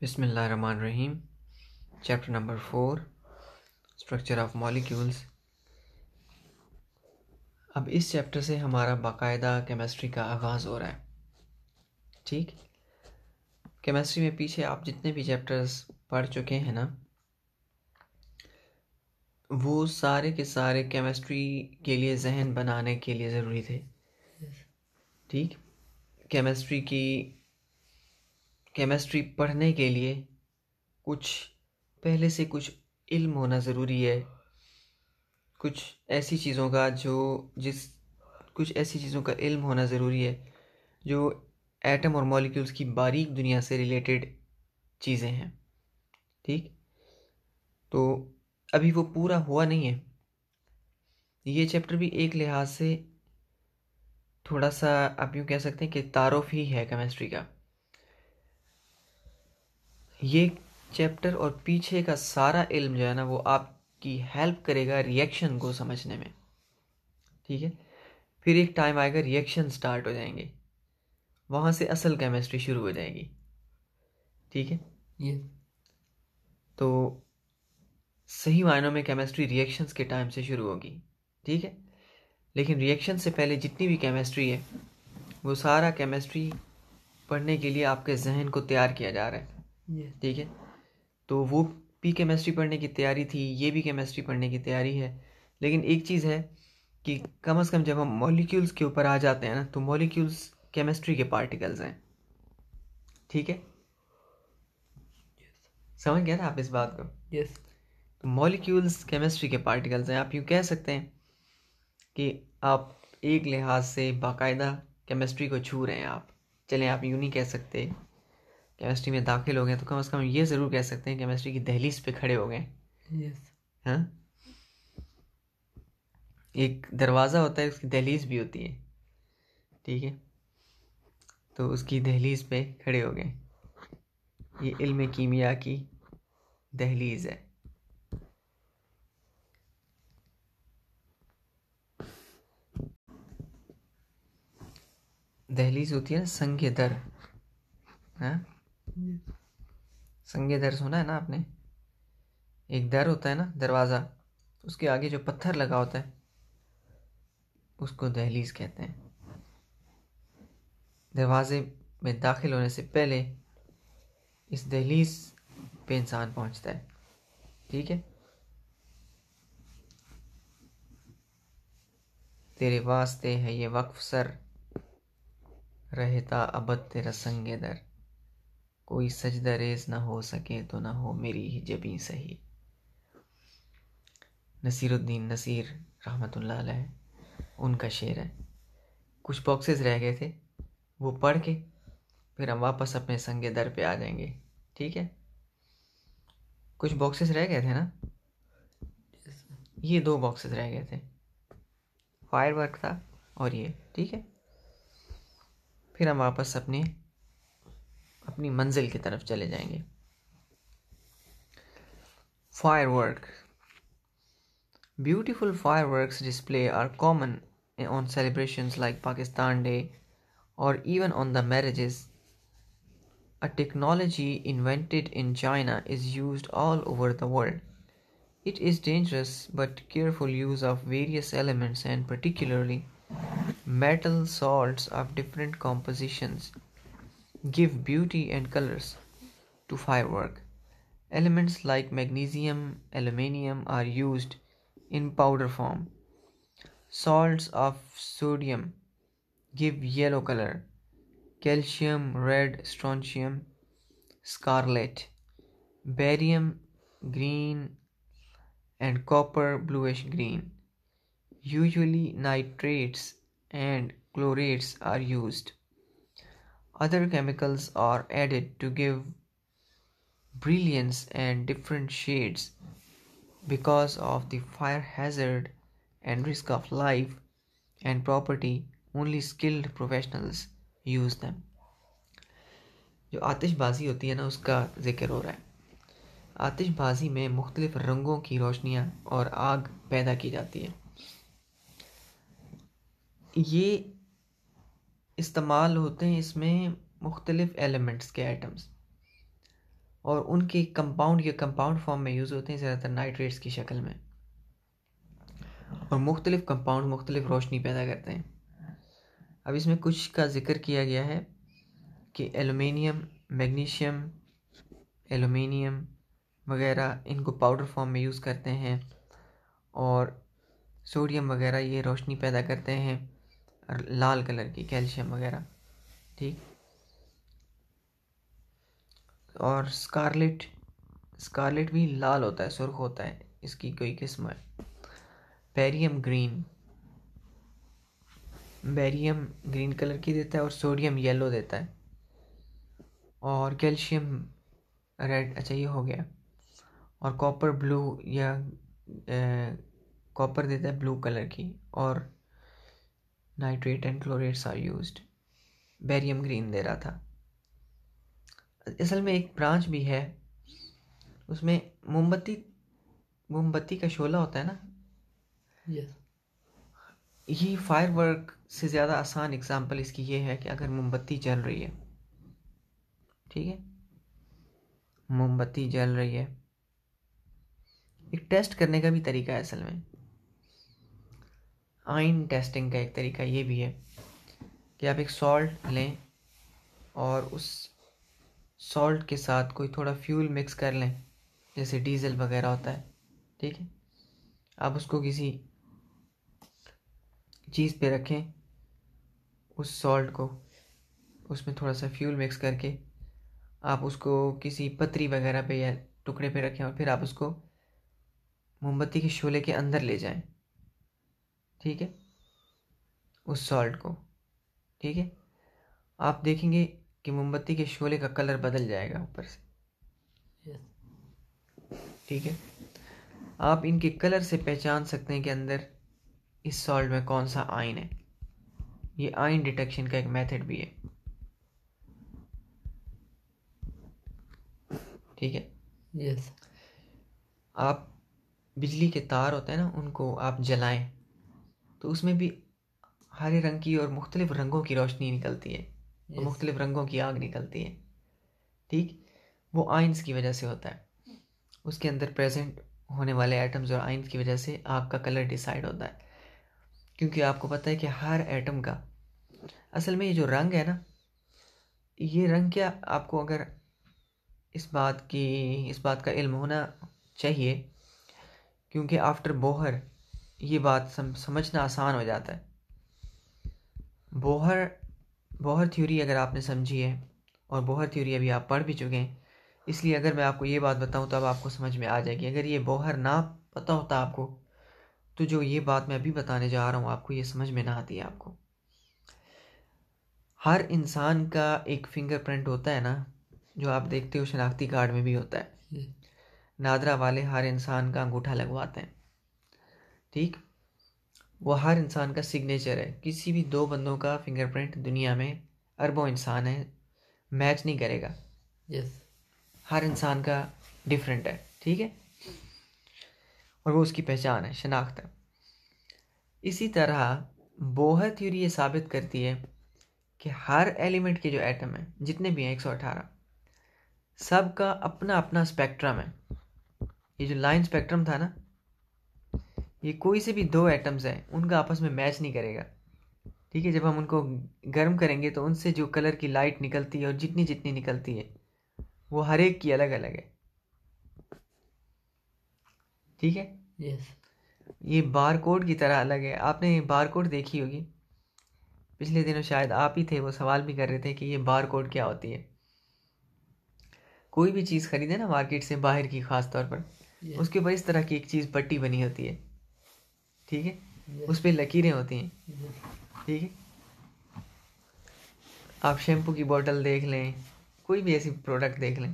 बिस्मिल्लाहिर्रहमानिर्रहीम। Chapter number 4, structure of molecules. अब इस चैप्टर से हमारा बाकायदा केमिस्ट्री का आगाज़ हो रहा है। ठीक, केमिस्ट्री में पीछे आप जितने भी चैप्टर्स पढ़ चुके हैं ना, वो सारे के सारे केमिस्ट्री के लिए जहन बनाने के लिए ज़रूरी थे। ठीक, केमिस्ट्री पढ़ने के लिए कुछ पहले से कुछ इल्म होना ज़रूरी है। कुछ ऐसी चीज़ों का इल्म होना ज़रूरी है जो एटम और मॉलिक्यूल्स की बारीक दुनिया से रिलेटेड चीज़ें हैं। ठीक, तो अभी वो पूरा हुआ नहीं है। ये चैप्टर भी एक लिहाज से थोड़ा सा आप यूँ कह सकते हैं कि तारुफ ही है केमिस्ट्री का। ये चैप्टर और पीछे का सारा इल्म जो है ना, वो आपकी हेल्प करेगा रिएक्शन को समझने में। ठीक है, फिर एक टाइम आएगा रिएक्शन स्टार्ट हो जाएंगे, वहाँ से असल केमिस्ट्री शुरू हो जाएगी। ठीक है, ये तो सही मायनों में केमिस्ट्री रिएक्शंस के टाइम से शुरू होगी। ठीक है, लेकिन रिएक्शन से पहले जितनी भी केमिस्ट्री है वो सारा केमिस्ट्री पढ़ने के लिए आपके जहन को तैयार किया जा रहा है। ठीक है, तो वो भी केमिस्ट्री पढ़ने की तैयारी थी, ये भी केमिस्ट्री पढ़ने की तैयारी है। लेकिन एक चीज़ है कि कम से कम जब हम मॉलिक्यूल्स के ऊपर आ जाते हैं ना, तो मॉलिक्यूल्स केमिस्ट्री के पार्टिकल्स हैं। ठीक है, समझ गया ना आप इस बात को? यस, तो मॉलिक्यूल्स केमिस्ट्री के पार्टिकल्स हैं। आप यूँ कह सकते हैं कि आप एक लिहाज से बाकायदा केमिस्ट्री को छू रहे हैं। आप चलें, आप यूँ नहीं कह सकते केमिस्ट्री में दाखिल हो गए, तो कम से कम ये ज़रूर कह सकते हैं केमिस्ट्री की दहलीज पे खड़े हो गए। यस, हाँ, एक दरवाज़ा होता है, उसकी दहलीज भी होती है। ठीक है, तो उसकी दहलीज पे खड़े हो गए। ये इल्म कीमिया की दहलीज है। दहलीज होती है ना, संगे दर। हाँ, संगे दर सुना है ना आपने? एक दर होता है ना, दरवाज़ा, उसके आगे जो पत्थर लगा होता है उसको दहलीज कहते हैं। दरवाजे में दाखिल होने से पहले इस दहलीज पे इंसान पहुंचता है। ठीक है, तेरे वास्ते है ये वक्फ सर, रहता अबद तेरा संगे दर, कोई सजदा रेज ना हो सके तो ना हो मेरी ही जबी सही। नसीरुद्दीन नसीर रहमतुल्लाह अलैह, उनका शेर है। कुछ बॉक्सेस रह गए थे, वो पढ़ के फिर हम वापस अपने संगे दर पे आ जाएंगे। ठीक है, कुछ बॉक्सेस रह गए थे ना, ये 2 बॉक्सेस रह गए थे, फायरवर्क था और ये। ठीक है, फिर हम वापस अपनी मंजिल की तरफ चले जाएंगे। Firework. Beautiful fireworks display are common on celebrations like Pakistan Day or even on the marriages. A technology invented in China is used all over the world. It is dangerous but careful use of various elements and particularly metal salts of different compositions give beauty and colors to firework. Elements like magnesium, aluminium are used in powder form. Salts of sodium give yellow color, calcium red, strontium scarlet, barium green, and copper bluish green. Usually nitrates and chlorates are used. Other chemicals are added to give brilliance and different shades. Because of the fire hazard and risk of life and property, only skilled professionals use them. जो आतिशबाजी होती है ना, उसका जिक्र हो रहा है। आतिशबाजी में मुख्तलिफ रंगों की रोशनियाँ और आग पैदा की जाती है। ये इस्तेमाल होते हैं इसमें मुख्तलिफ एलिमेंट्स के एटम्स। और उनके कंपाउंड फॉर्म में यूज़ होते हैं ज़्यादातर नाइट्रेट्स की शक्ल में, और मुख्तलिफ कंपाउंड मुख्तलिफ रोशनी पैदा करते हैं। अब इसमें कुछ का जिक्र किया गया है कि एलुमिनियम, मैग्नीशियम, एलुमिनियम वगैरह इनको पाउडर फॉर्म में यूज़ करते हैं, और सोडियम वगैरह ये रोशनी पैदा करते हैं लाल कलर की, कैल्शियम वगैरह, ठीक। और स्कारलेट भी लाल होता है, सुर्ख होता है, इसकी कोई किस्म है। बैरियम ग्रीन कलर की देता है, और सोडियम येलो देता है, और कैल्शियम रेड, अच्छा ये हो गया। और कॉपर ब्लू, या कॉपर देता है ब्लू कलर की, और nitrate and chlorates are used. Barium green दे रहा था। असल में एक ब्रांच भी है, उसमें मोमबत्ती का शोला होता है ना, यस, ये फायरवर्क से ज़्यादा आसान एग्जांपल इसकी ये है कि अगर मोमबत्ती जल रही है, ठीक है, मोमबत्ती जल रही है, एक टेस्ट करने का भी तरीका है असल में। आयन टेस्टिंग का एक तरीका ये भी है कि आप एक सॉल्ट लें और उस सॉल्ट के साथ कोई थोड़ा फ्यूल मिक्स कर लें, जैसे डीजल वगैरह होता है, ठीक है। आप उसको किसी चीज़ पे रखें, उस सॉल्ट को, उसमें थोड़ा सा फ्यूल मिक्स करके आप उसको किसी पतरी वगैरह पे या टुकड़े पे रखें, और फिर आप उसको मोमबत्ती के शोले के अंदर ले जाएं, ठीक है, उस सॉल्ट को, ठीक है। आप देखेंगे कि मोमबत्ती के शोले का कलर बदल जाएगा ऊपर से, यस, ठीक है। आप इनके कलर से पहचान सकते हैं कि अंदर इस सॉल्ट में कौन सा आयन है। ये आयन डिटेक्शन का एक मेथड भी है, ठीक है। यस, आप बिजली के तार होते हैं ना, उनको आप जलाएं तो उसमें भी हरे रंग की और मुख्तलिफ रंगों की रोशनी निकलती है, और यस, मुख्तलिफ रंगों की आग निकलती है, ठीक। वो आयंस की वजह से होता है, उसके अंदर प्रेजेंट होने वाले एटम्स और आयंस की वजह से आग का कलर डिसाइड होता है। क्योंकि आपको पता है कि हर एटम का असल में ये जो रंग है ना, ये रंग क्या, आपको अगर इस बात का इल्म होना चाहिए, क्योंकि आफ्टर बोहर ये बात समझना आसान हो जाता है। बोहर थ्योरी अगर आपने समझी है, और बोहर थ्योरी अभी आप पढ़ भी चुके हैं, इसलिए अगर मैं आपको ये बात बताऊं तो अब आपको समझ में आ जाएगी। अगर ये बोहर ना पता होता आपको, तो जो ये बात मैं अभी बताने जा रहा हूँ आपको, ये समझ में ना आती है आपको। हर इंसान का एक फिंगरप्रिंट होता है ना, जो आप देखते हो शनाख्ती कार्ड में भी होता है। नादरा वाले हर इंसान का अंगूठा लगवाते हैं, ठीक। वो हर इंसान का सिग्नेचर है। किसी भी दो बंदों का फिंगरप्रिंट दुनिया में, अरबों इंसान है, मैच नहीं करेगा। यस, हर इंसान का डिफरेंट है, ठीक है, और वो उसकी पहचान है, शनाख्त है। इसी तरह बोहर थ्योरी ये साबित करती है कि हर एलिमेंट के जो एटम हैं, जितने भी हैं 118, सबका अपना अपना स्पेक्ट्रम है। ये जो लाइन स्पेक्ट्रम था ना, ये कोई से भी दो एटम्स हैं उनका आपस में मैच नहीं करेगा, ठीक है। जब हम उनको गर्म करेंगे तो उनसे जो कलर की लाइट निकलती है, और जितनी जितनी निकलती है, वो हर एक की अलग अलग है, ठीक है। यस, ये बार कोड की तरह अलग है। आपने बार कोड देखी होगी, पिछले दिनों शायद आप ही थे, वो सवाल भी कर रहे थे कि ये बार कोड क्या होती है। कोई भी चीज़ खरीदे ना मार्केट से, बाहर की खास तौर पर, यस, उसके ऊपर इस तरह की एक चीज़ पट्टी बनी होती है, ठीक है, यस, उस पर लकीरें होती हैं, यस, ठीक है। आप शैम्पू की बोतल देख लें, कोई भी ऐसी प्रोडक्ट देख लें,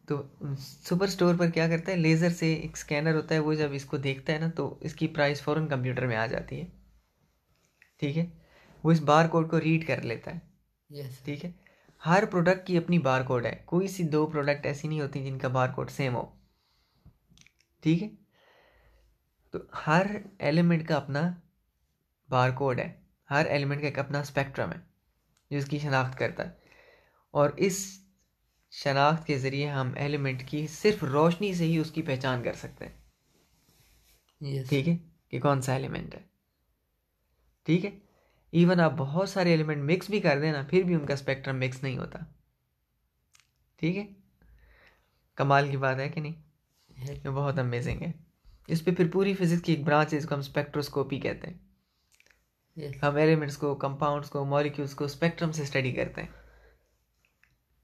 तो सुपर स्टोर पर क्या करता है, लेज़र से एक स्कैनर होता है, वो जब इसको देखता है ना तो इसकी प्राइस फ़ौरन कंप्यूटर में आ जाती है, ठीक है। वो इस बार कोड को रीड कर लेता है, यस, ठीक है। हर प्रोडक्ट की अपनी बार कोड है, कोई सी दो प्रोडक्ट ऐसी नहीं होती जिनका बार कोड सेम हो, ठीक है। तो हर एलिमेंट का अपना बार कोड है, हर एलिमेंट का एक अपना स्पेक्ट्रम है जो इसकी शनाख्त करता है। और इस शनाख्त के ज़रिए हम एलिमेंट की सिर्फ रोशनी से ही उसकी पहचान कर सकते हैं, yes, ठीक है, कि कौन सा एलिमेंट है, ठीक है। इवन आप बहुत सारे एलिमेंट मिक्स भी कर देना, फिर भी उनका स्पेक्ट्रम मिक्स नहीं होता, ठीक है। कमाल की बात है कि नहीं? है, ये बहुत अमेजिंग है। इस पे फिर पूरी फिजिक्स की एक ब्रांच है, इसको हम स्पेक्ट्रोस्कोपी कहते हैं। yes, हम एलिमेंट्स को, कंपाउंड्स को, मॉलिक्यूल्स को स्पेक्ट्रम से स्टडी करते हैं,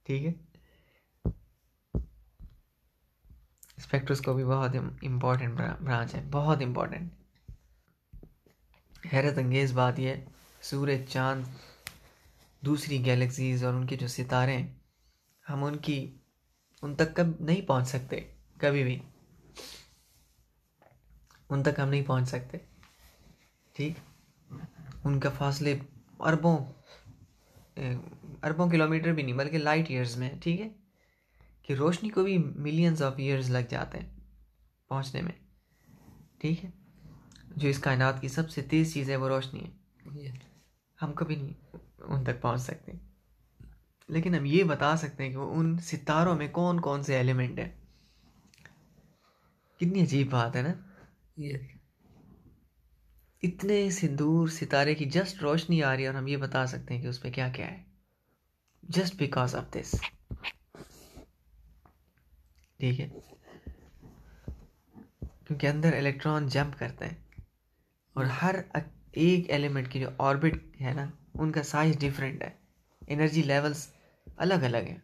ठीक है। स्पेक्ट्रोस्कोपी बहुत इम्पोर्टेंट ब्रांच है, बहुत इम्पोर्टेंट। हैरत अंगेज़ बात यह है, सूरज, चांद, दूसरी गैलेक्सीज और उनके जो सितारे हैं, हम उन तक कब नहीं पहुंच सकते, कभी भी उन तक हम नहीं पहुंच सकते, ठीक। उनका फासले अरबों अरबों किलोमीटर भी नहीं, बल्कि लाइट ईयर्स में, ठीक है, कि रोशनी को भी मिलियंस ऑफ ईयर्स लग जाते हैं पहुंचने में, ठीक है। जो इस कायनात की सबसे तेज़ चीज़ है वो रोशनी है, yes, हम कभी नहीं उन तक पहुंच सकते, लेकिन हम ये बता सकते हैं कि वो उन सितारों में कौन कौन से एलिमेंट हैं। कितनी अजीब बात है ना, yes, इतने से दूर सितारे की जस्ट रोशनी आ रही है और हम ये बता सकते हैं कि उस पर क्या क्या है, जस्ट बिकॉज ऑफ दिस, ठीक है। क्योंकि अंदर इलेक्ट्रॉन जंप करते हैं और हर एक एलिमेंट की जो ऑर्बिट है ना, उनका साइज डिफरेंट है, एनर्जी लेवल्स अलग अलग हैं,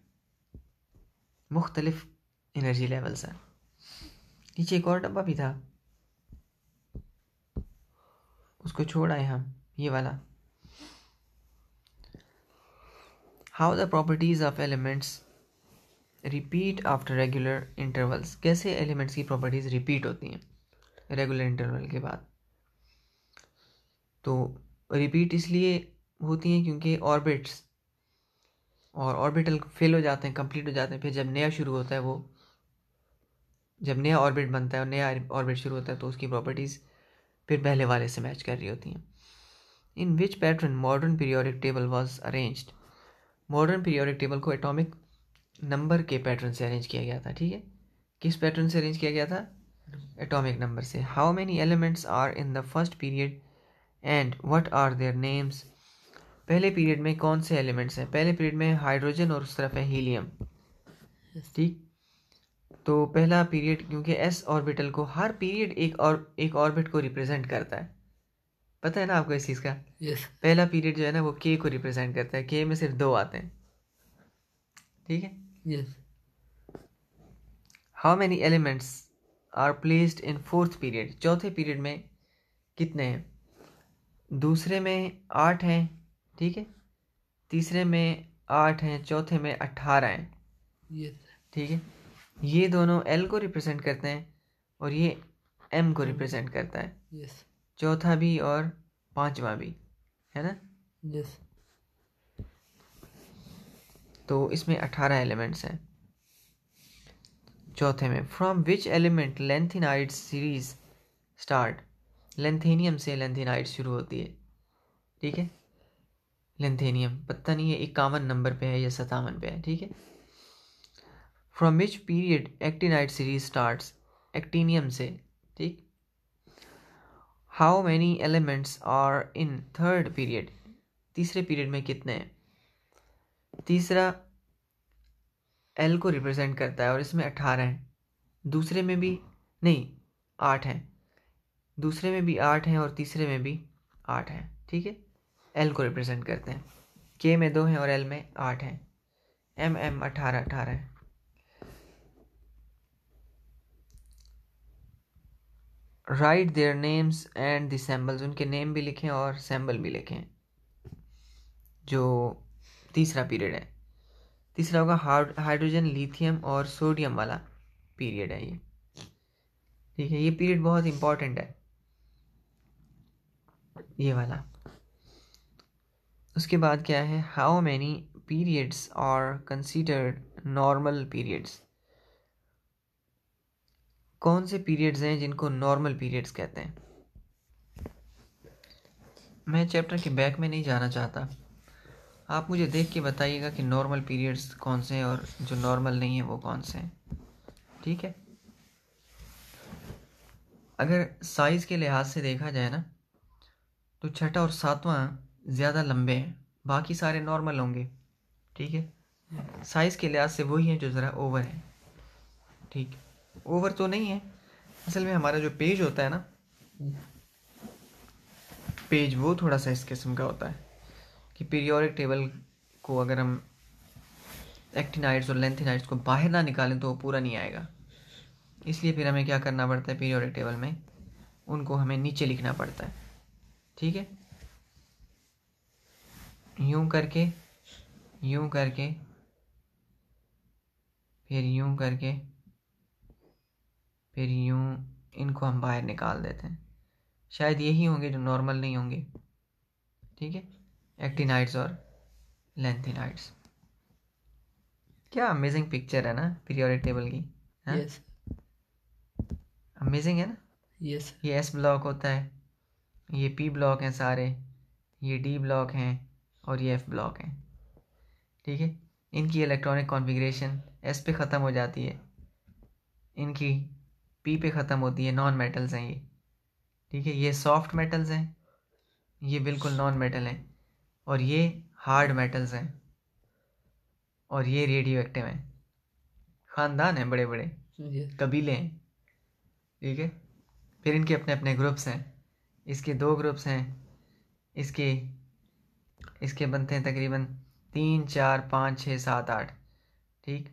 मुख्तलिफ एनर्जी लेवल्स हैं। नीचे एक और डब्बा भी था, उसको छोड़ आए हम, ये वाला। How the properties of elements repeat after regular intervals, कैसे एलिमेंट्स की प्रॉपर्टीज रिपीट होती हैं रेगुलर इंटरवल के बाद। तो रिपीट इसलिए होती हैं क्योंकि ऑर्बिट्स और ऑर्बिटल फेल हो जाते हैं, कंप्लीट हो जाते हैं, फिर जब नया शुरू होता है, वो जब नया ऑर्बिट बनता है और नया ऑर्बिट शुरू होता है, तो उसकी प्रॉपर्टीज़ फिर पहले वाले से मैच कर रही होती हैं। In which pattern modern periodic table was arranged, modern periodic table को एटॉमिक नंबर के पैटर्न से अरेंज किया गया था, ठीक है। किस पैटर्न से अरेंज किया गया था? एटॉमिक नंबर से। How many elements are in the first period and what are their names, पहले पीरियड में कौन से एलिमेंट्स हैं? पहले पीरियड में हाइड्रोजन और उस तरफ है हीलियम, yes, ठीक। तो पहला पीरियड, क्योंकि एस ऑर्बिटल को हर पीरियड एक ऑर्बिट को रिप्रेजेंट करता है, पता है ना आपको इस चीज़ का। yes, पहला पीरियड जो है ना वो के को रिप्रेजेंट करता है, के में सिर्फ 2 आते हैं, ठीक है। yes, how many elements are placed in fourth period, चौथे पीरियड में कितने हैं? दूसरे में 8 हैं, ठीक है, तीसरे में 8 हैं, चौथे में 18 हैं, yes, ठीक है। ये दोनों एल को रिप्रेजेंट करते हैं और ये एम को रिप्रेजेंट करता है, yes, चौथा भी और पांचवा भी, है ना। yes, तो इसमें 18 एलिमेंट्स हैं चौथे में। From which element lanthanides series start, lanthanum से लेंथेनाइड शुरू होती है, ठीक है। लेंथेनियम पता नहीं है 51 नंबर पे है या 57 पे है, ठीक है। From which period actinide series starts, actinium से, ठीक। How many elements are in third period, तीसरे पीरियड में कितने हैं? तीसरा एल को रिप्रेजेंट करता है और इसमें 18 हैं, दूसरे में भी नहीं 8 हैं, दूसरे में भी 8 हैं और तीसरे में भी 8 हैं, ठीक है। एल को रिप्रेजेंट करते हैं, के में 2 हैं और एल में 8 हैं, एम 18 है। Right their names and the symbols, उनके नेम भी लिखें और सिंबल भी लिखें। जो तीसरा पीरियड है, तीसरा होगा हाइड्रोजन, लिथियम और सोडियम वाला पीरियड है ये, ठीक है। ये पीरियड बहुत इंपॉर्टेंट है, ये वाला। उसके बाद क्या है? How many periods are considered normal periods, कौन से पीरियड्स हैं जिनको नॉर्मल पीरियड्स कहते हैं? मैं चैप्टर के बैक में नहीं जाना चाहता, आप मुझे देख के बताइएगा कि नॉर्मल पीरियड्स कौन से हैं और जो नॉर्मल नहीं है वो कौन से हैं, ठीक है। अगर साइज़ के लिहाज से देखा जाए ना, तो छठा और सातवां ज़्यादा लंबे हैं, बाकी सारे नॉर्मल होंगे, ठीक है। साइज़ के लिहाज से वही है जो ज़रा ओवर है, ठीक। ओवर तो नहीं है, असल में हमारा जो पेज होता है ना, पेज वो थोड़ा सा इस किस्म का होता है कि पीरियोडिक टेबल को अगर हम एक्टिनाइड्स और लेंथेनाइड्स को बाहर ना निकालें तो वो पूरा नहीं आएगा। इसलिए फिर हमें क्या करना पड़ता है, पीरियोडिक टेबल में उनको हमें नीचे लिखना पड़ता है, ठीक है। यूं करके, यूं करके, फिर यूं करके, फिर यूं, इनको हम बाहर निकाल देते हैं। शायद यही होंगे जो नॉर्मल नहीं होंगे, ठीक है, एक्टिनाइड्स और लेंथेनाइड्स। क्या अमेजिंग पिक्चर है ना पीरियोडिक टेबल की, हाँ, यस अमेजिंग है ना। यस ये एस ब्लॉक होता है, ये पी ब्लॉक हैं सारे, ये डी ब्लॉक हैं और ये एफ ब्लॉक हैं, ठीक है। इनकी इलेक्ट्रॉनिक कॉन्फ़िगरेशन एस पे ख़त्म हो जाती है, इनकी पी पे ख़त्म होती है। नॉन मेटल्स हैं ये, ठीक है। ये सॉफ्ट मेटल्स हैं, ये बिल्कुल नॉन मेटल हैं, और ये हार्ड मेटल्स हैं, और ये रेडियो एक्टिव हैं। ख़ानदान हैं, बड़े बड़े यस कबीले हैं, ठीक है। फिर इनके अपने अपने ग्रुप्स हैं, इसके 2 ग्रुप्स हैं, इसके इसके बनते हैं तकरीबन 3 4 5 6 7 8, ठीक,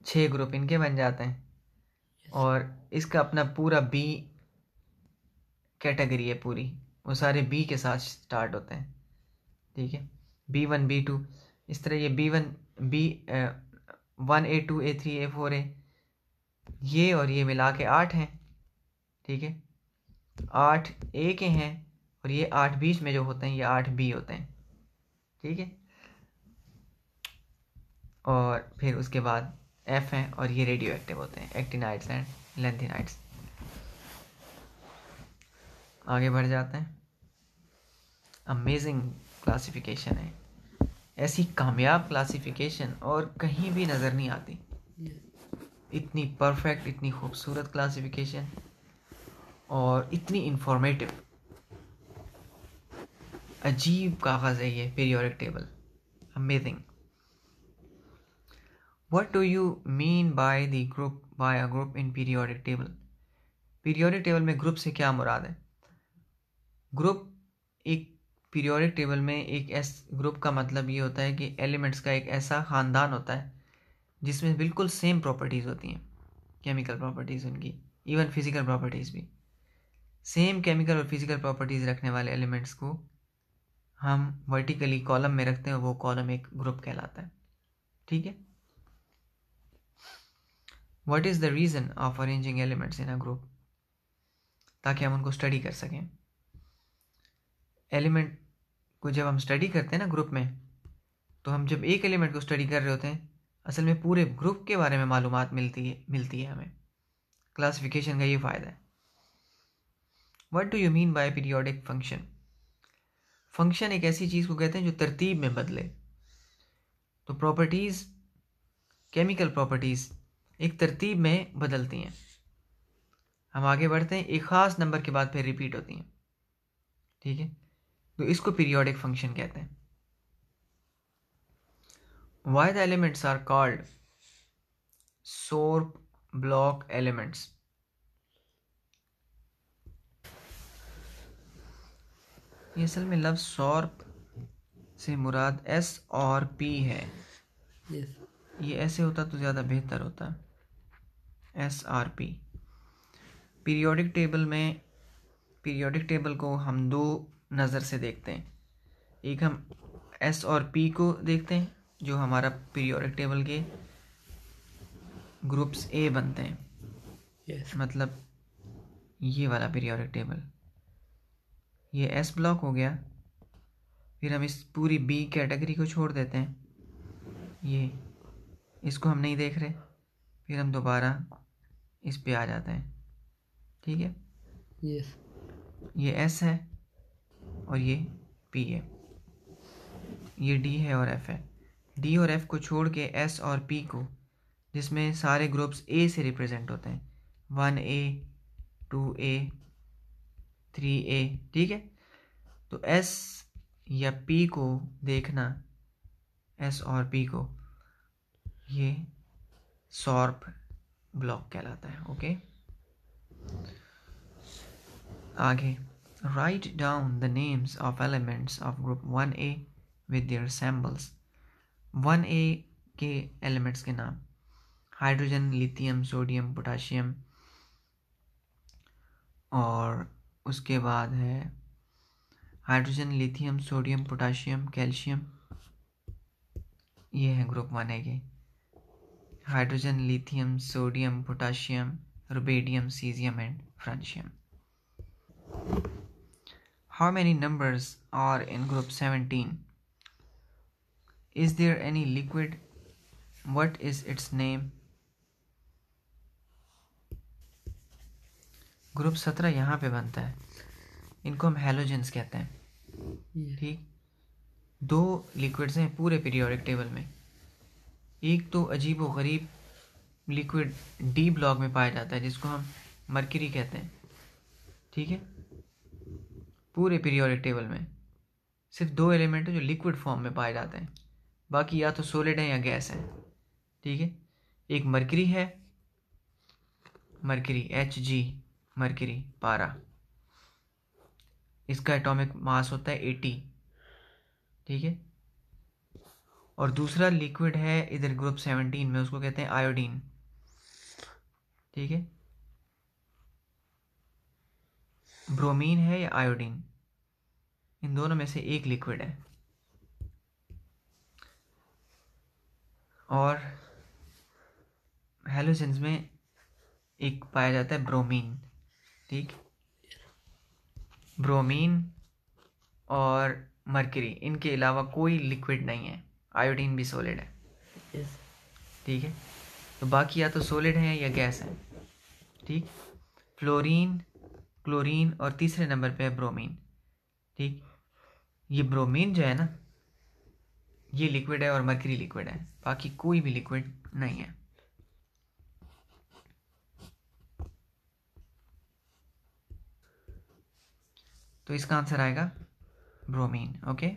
6 ग्रुप इनके बन जाते हैं। और इसका अपना पूरा बी कैटेगरी है पूरी, वो सारे बी के साथ स्टार्ट होते हैं, ठीक है। B1 B2, इस तरह ये B1 B1 A2 A3 A4 है, ये और ये मिला के 8 हैं, ठीक है। 8 ए के हैं और ये 8 बीच में जो होते हैं ये 8 बी होते हैं, ठीक है। और फिर उसके बाद एफ हैं और ये रेडियो एक्टिव होते हैं, एक्टिनाइड्स एंड लेंथेनाइड्स। आगे बढ़ जाते हैं। अमेजिंग क्लासिफिकेशन है, ऐसी कामयाब क्लासिफिकेशन और कहीं भी नज़र नहीं आती। इतनी परफेक्ट, इतनी खूबसूरत क्लासिफिकेशन और इतनी इंफॉर्मेटिव। अजीब कागज़ है ये periodic table, amazing. What do you mean by the group, by a group in periodic table? Periodic table में ग्रुप से क्या मुराद है? ग्रुप, एक पीरियोडिक टेबल में एक ग्रुप का मतलब ये होता है कि एलिमेंट्स का एक ऐसा ख़ानदान होता है जिसमें बिल्कुल सेम प्रॉपर्टीज़ होती हैं, केमिकल प्रॉपर्टीज़ उनकी, इवन फिज़िकल प्रॉपर्टीज़ भी सेम केमिकल और फिज़िकल प्रॉपर्टीज़ रखने वाले एलिमेंट्स को हम वर्टिकली कॉलम में रखते हैं और वो कॉलम एक ग्रुप कहलाता है, ठीक है। What is the reason of arranging elements in a group? ताकि हम उनको स्टडी कर सकें। एलिमेंट को जब हम स्टडी करते हैं ना ग्रुप में, तो हम जब एक एलिमेंट को स्टडी कर रहे होते हैं, असल में पूरे ग्रुप के बारे में मालूमात मिलती है हमें। क्लासिफिकेशन का ये फ़ायदा है। What do you mean by periodic function? Function एक ऐसी चीज़ को कहते हैं जो तरतीब में बदले। तो प्रॉपर्टीज़, केमिकल प्रॉपर्टीज़ एक तरतीब में बदलती हैं। हम आगे बढ़ते हैं, एक ख़ास नंबर के बाद फिर रिपीट होती हैं, ठीक है। तो इसको पीरियोडिक फंक्शन कहते हैं। Why the elements are called S or P block elements? ये असल में लफ्ज़ सॉर्प से मुराद एस और पी है। यस ये ऐसे होता तो ज़्यादा बेहतर होता, S or P. Periodic table में, पीरियोडिक टेबल को हम 2 नज़र से देखते हैं। एक हम एस और पी को देखते हैं जो हमारा पीरियोडिक टेबल के ग्रुप्स ए बनते हैं, यस मतलब ये वाला पीरियोडिक टेबल, ये एस ब्लॉक हो गया। फिर हम इस पूरी बी कैटेगरी को छोड़ देते हैं, ये इसको हम नहीं देख रहे, फिर हम दोबारा इस पे आ जाते हैं, ठीक है। यस ये एस है और ये पी है। ये डी है और एफ है। डी और एफ को छोड़ के एस और पी को, जिसमें सारे ग्रुप्स ए से रिप्रेजेंट होते हैं, 1A 2A 3A, ठीक है। तो एस या पी को देखना, एस और पी को, ये सॉर्प ब्लॉक कहलाता है। ओके, आगे, write down the names of elements of group 1A with their symbols. 1A के एलिमेंट्स के नाम, हाइड्रोजन, लिथियम, सोडियम, पोटाशियम, और उसके बाद है hydrogen, lithium, sodium, potassium, calcium, ये है ग्रुप 1A के। Hydrogen, lithium, sodium, potassium, rubidium, caesium and francium. How many numbers are in group 17? Is there any liquid? What is its name? Group 17 यहाँ पे बनता है, इनको हम हैलोजेंस कहते हैं। ठीक, दो लिक्विड्स हैं पूरे पीरियोडिक टेबल में। एक तो अजीब व गरीब लिक्विड डी ब्लॉक में पाया जाता है, जिसको हम मर्क्यूरी कहते हैं। ठीक है, पूरे पीरियोडिक टेबल में सिर्फ दो एलिमेंट हैं जो लिक्विड फॉर्म में पाए जाते हैं, बाकी या तो सॉलिड है या गैस है। ठीक है, एक मर्क्यूरी है, मर्क्यूरी Hg, मर्क्यूरी पारा, इसका एटॉमिक मास होता है 80। ठीक है, और दूसरा लिक्विड है इधर ग्रुप 17 में, उसको कहते हैं आयोडीन। ठीक है, ब्रोमीन है या आयोडीन, इन दोनों में से एक लिक्विड है। और हैलोजेंस में एक पाया जाता है ब्रोमीन। ठीक, ब्रोमीन और मर्क्यूरी, इनके अलावा कोई लिक्विड नहीं है। आयोडीन भी सॉलिड है। yes, ठीक है, तो बाकी या तो सॉलिड है या गैस है। ठीक, फ्लोरीन, क्लोरीन और तीसरे नंबर पे है ब्रोमीन। ठीक, ये ब्रोमीन जो है ना, ये लिक्विड है और मर्क्यूरी लिक्विड है, बाकी कोई भी लिक्विड नहीं है। तो इसका आंसर आएगा ब्रोमीन। ओके,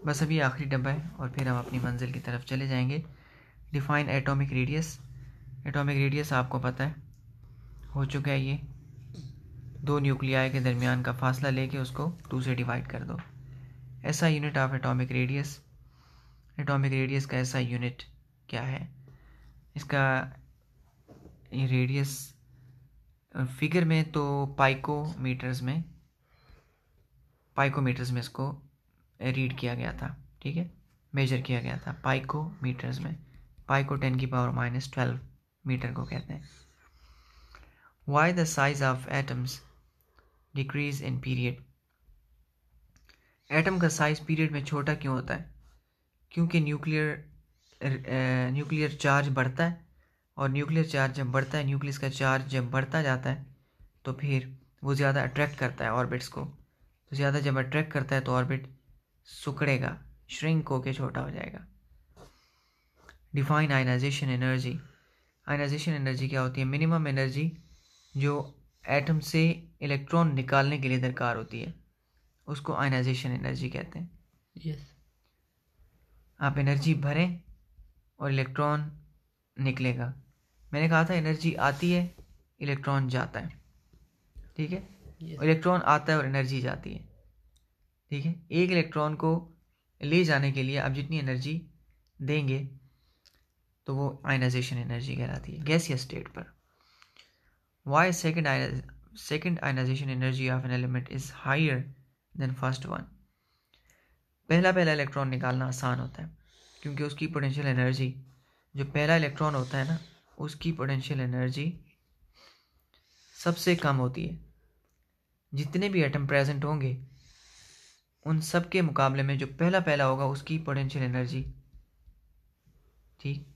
बस अभी आखिरी डब्बा है और फिर हम अपनी मंजिल की तरफ चले जाएंगे। Define atomic radius. Atomic radius आपको पता है, हो चुका है ये, दो न्यूक्लियाई के दरमियान का फासला लेके उसको 2 से डिवाइड कर दो। ऐसा unit of atomic radius, atomic radius का ऐसा यूनिट क्या है? इसका ये रेडियस फिगर में तो पाइकोमीटर्स में इसको रीड किया गया था। ठीक है, मेजर किया गया था पाइकोमीटर्स में। पाइको 10⁻⁻12 मीटर को कहते हैं। Why the size of atoms decrease in period. Atom का साइज पीरियड में छोटा क्यों होता है? क्योंकि न्यूक्लियर चार्ज बढ़ता है, और न्यूक्लियर चार्ज जब बढ़ता है, न्यूक्लियस का चार्ज जब बढ़ता जाता है तो फिर वो ज़्यादा अट्रैक्ट करता है ऑर्बिट्स को। तो ज़्यादा जब अट्रैक्ट करता है तो ऑर्बिट सिकुड़ेगा, श्रिंक होके छोटा हो जाएगा। Define ionization energy. Ionization energy क्या होती है? मिनिमम एनर्जी जो एटम से इलेक्ट्रॉन निकालने के लिए दरकार होती है, उसको आयनाइजेशन एनर्जी कहते हैं। yes, आप एनर्जी भरें और इलेक्ट्रॉन निकलेगा। मैंने कहा था एनर्जी आती है, इलेक्ट्रॉन जाता है। ठीक है, yes, इलेक्ट्रॉन आता है और एनर्जी जाती है। ठीक है, एक इलेक्ट्रॉन को ले जाने के लिए आप जितनी एनर्जी देंगे तो वो आयनाइजेशन एनर्जी कहलाती है गैसियस स्टेट पर। Why second ionization energy of an element is higher than first one. पहला इलेक्ट्रॉन निकालना आसान होता है क्योंकि उसकी पोटेंशियल एनर्जी, जो पहला इलेक्ट्रॉन होता है ना, उसकी पोटेंशियल एनर्जी सबसे कम होती है। जितने भी एटम प्रेजेंट होंगे उन सब के मुकाबले में जो पहला होगा उसकी पोटेंशियल एनर्जी, ठीक,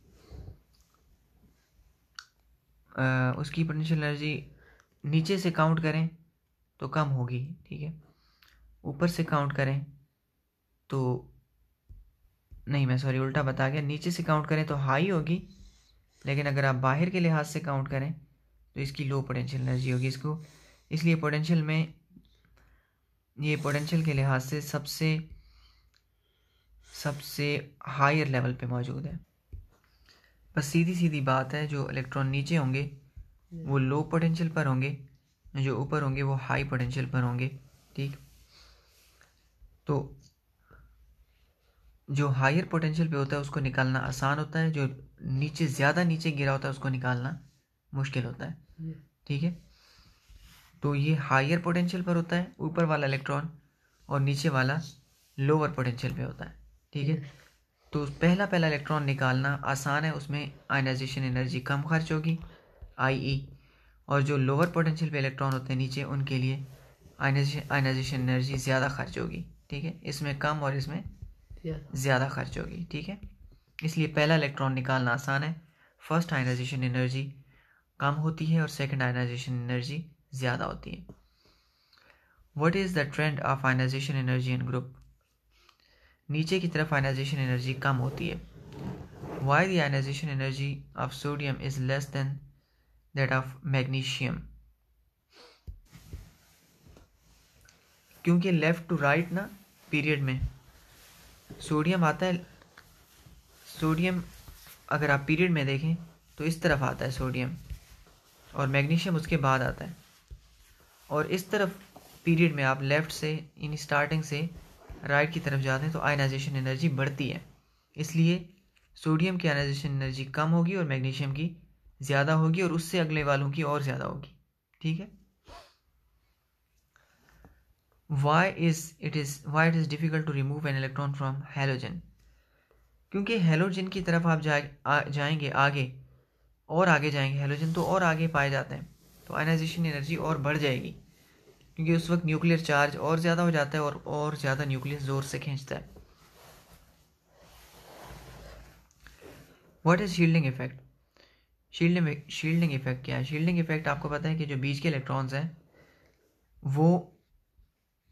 उसकी पोटेंशियल एनर्जी नीचे से काउंट करें तो कम होगी। ठीक है, ऊपर से काउंट करें तो नहीं, मैं सॉरी उल्टा बता गया, नीचे से काउंट करें तो हाई होगी, लेकिन अगर आप बाहर के लिहाज से काउंट करें तो इसकी लो पोटेंशियल एनर्जी होगी इसको। इसलिए पोटेंशियल में ये पोटेंशियल के लिहाज से सबसे हायर लेवल पे मौजूद है। बस सीधी सीधी बात है, जो इलेक्ट्रॉन नीचे होंगे वो लो पोटेंशियल पर होंगे, जो ऊपर होंगे वो हाई पोटेंशियल पर होंगे। ठीक, तो जो हायर पोटेंशियल पे होता है उसको निकालना आसान होता है, जो नीचे ज़्यादा नीचे गिरा होता है उसको निकालना मुश्किल होता है। ठीक है, तो ये हायर पोटेंशियल पर होता है ऊपर वाला इलेक्ट्रॉन, और नीचे वाला लोअर पोटेंशियल पे होता है। ठीक है, तो पहला इलेक्ट्रॉन निकालना आसान है, उसमें आयनाइजेशन एनर्जी कम खर्च होगी IE, और जो लोअर पोटेंशियल पे इलेक्ट्रॉन होते हैं नीचे, उनके लिए आयनाइजेशन एनर्जी ज़्यादा खर्च होगी। ठीक है, इसमें कम और इसमें ज़्यादा खर्च होगी। ठीक है, इसलिए पहला इलेक्ट्रॉन निकालना आसान है, फर्स्ट आयनाइजेशन एनर्जी कम होती है और सेकंड आयनाइजेशन एनर्जी ज़्यादा होती है। What is the trend of ionization energy in group? नीचे की तरफ आयनाइजेशन एनर्जी कम होती है। Why the ionization energy of sodium is less than that of magnesium? क्योंकि लेफ्ट टू राइट ना पीरियड में सोडियम आता है, सोडियम अगर आप पीरियड में देखें तो इस तरफ आता है सोडियम, और मैग्नीशियम उसके बाद आता है। और इस तरफ पीरियड में आप लेफ़्ट से इन स्टार्टिंग से राइट की तरफ जाते हैं तो आयनाइजेशन एनर्जी बढ़ती है, इसलिए सोडियम की आयनाइजेशन एनर्जी कम होगी और मैग्नीशियम की ज़्यादा होगी, और उससे अगले वालों की और ज़्यादा होगी। ठीक है, why it is difficult to remove an electron from halogen? क्योंकि हैलोजन की तरफ आप जाएंगे आगे और आगे जाएंगे, हैलोजन तो और आगे पाए जाते हैं, तो आयनाइजेशन एनर्जी और बढ़ जाएगी, क्योंकि उस वक्त न्यूक्लियर चार्ज और ज़्यादा हो जाता है और ज़्यादा न्यूक्लियस ज़ोर से खींचता है। What is shielding effect? Shielding effect क्या है? शील्डिंग इफेक्ट आपको पता है कि जो बीच के इलेक्ट्रॉन्स हैं वो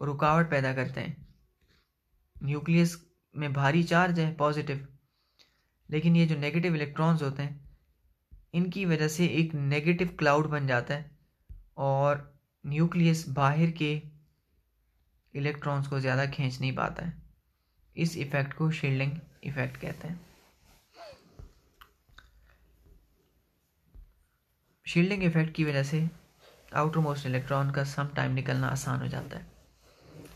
रुकावट पैदा करते हैं। न्यूक्लियस में भारी चार्ज है पॉजिटिव, लेकिन ये जो नेगेटिव इलेक्ट्रॉन्स होते हैं इनकी वजह से एक नेगेटिव क्लाउड बन जाता है, और न्यूक्लियस बाहर के इलेक्ट्रॉन्स को ज़्यादा खींच नहीं पाता है। इस इफ़ेक्ट को शील्डिंग इफ़ेक्ट कहते हैं। शील्डिंग इफ़ेक्ट की वजह से आउटर मोस्ट इलेक्ट्रॉन का सम टाइम निकलना आसान हो जाता है।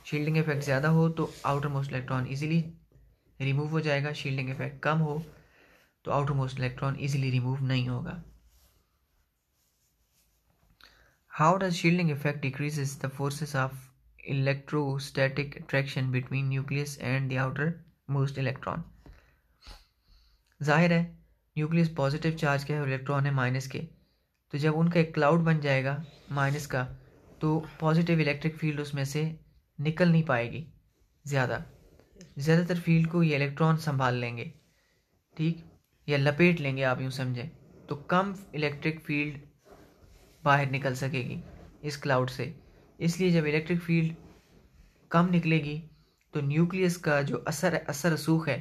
शील्डिंग इफ़ेक्ट ज़्यादा हो तो outer most electron easily remove हो जाएगा, शील्डिंग इफ़ेक्ट कम हो तो outer most electron easily remove नहीं होगा। How does shielding effect decreases the forces of electrostatic attraction between nucleus and the outer most electron? जाहिर है न्यूक्लियस पॉजिटिव चार्ज का है और इलेक्ट्रॉन है माइनस के, तो जब उनका एक क्लाउड बन जाएगा माइनस का तो पॉजिटिव इलेक्ट्रिक फील्ड उसमें से निकल नहीं पाएगी, ज़्यादातर फील्ड को ये इलेक्ट्रॉन संभाल लेंगे। ठीक, या लपेट लेंगे आप यूँ समझें, तो कम इलेक्ट्रिक फील्ड बाहर निकल सकेगी इस क्लाउड से। इसलिए जब इलेक्ट्रिक फील्ड कम निकलेगी तो न्यूक्लियस का जो असर रसूख है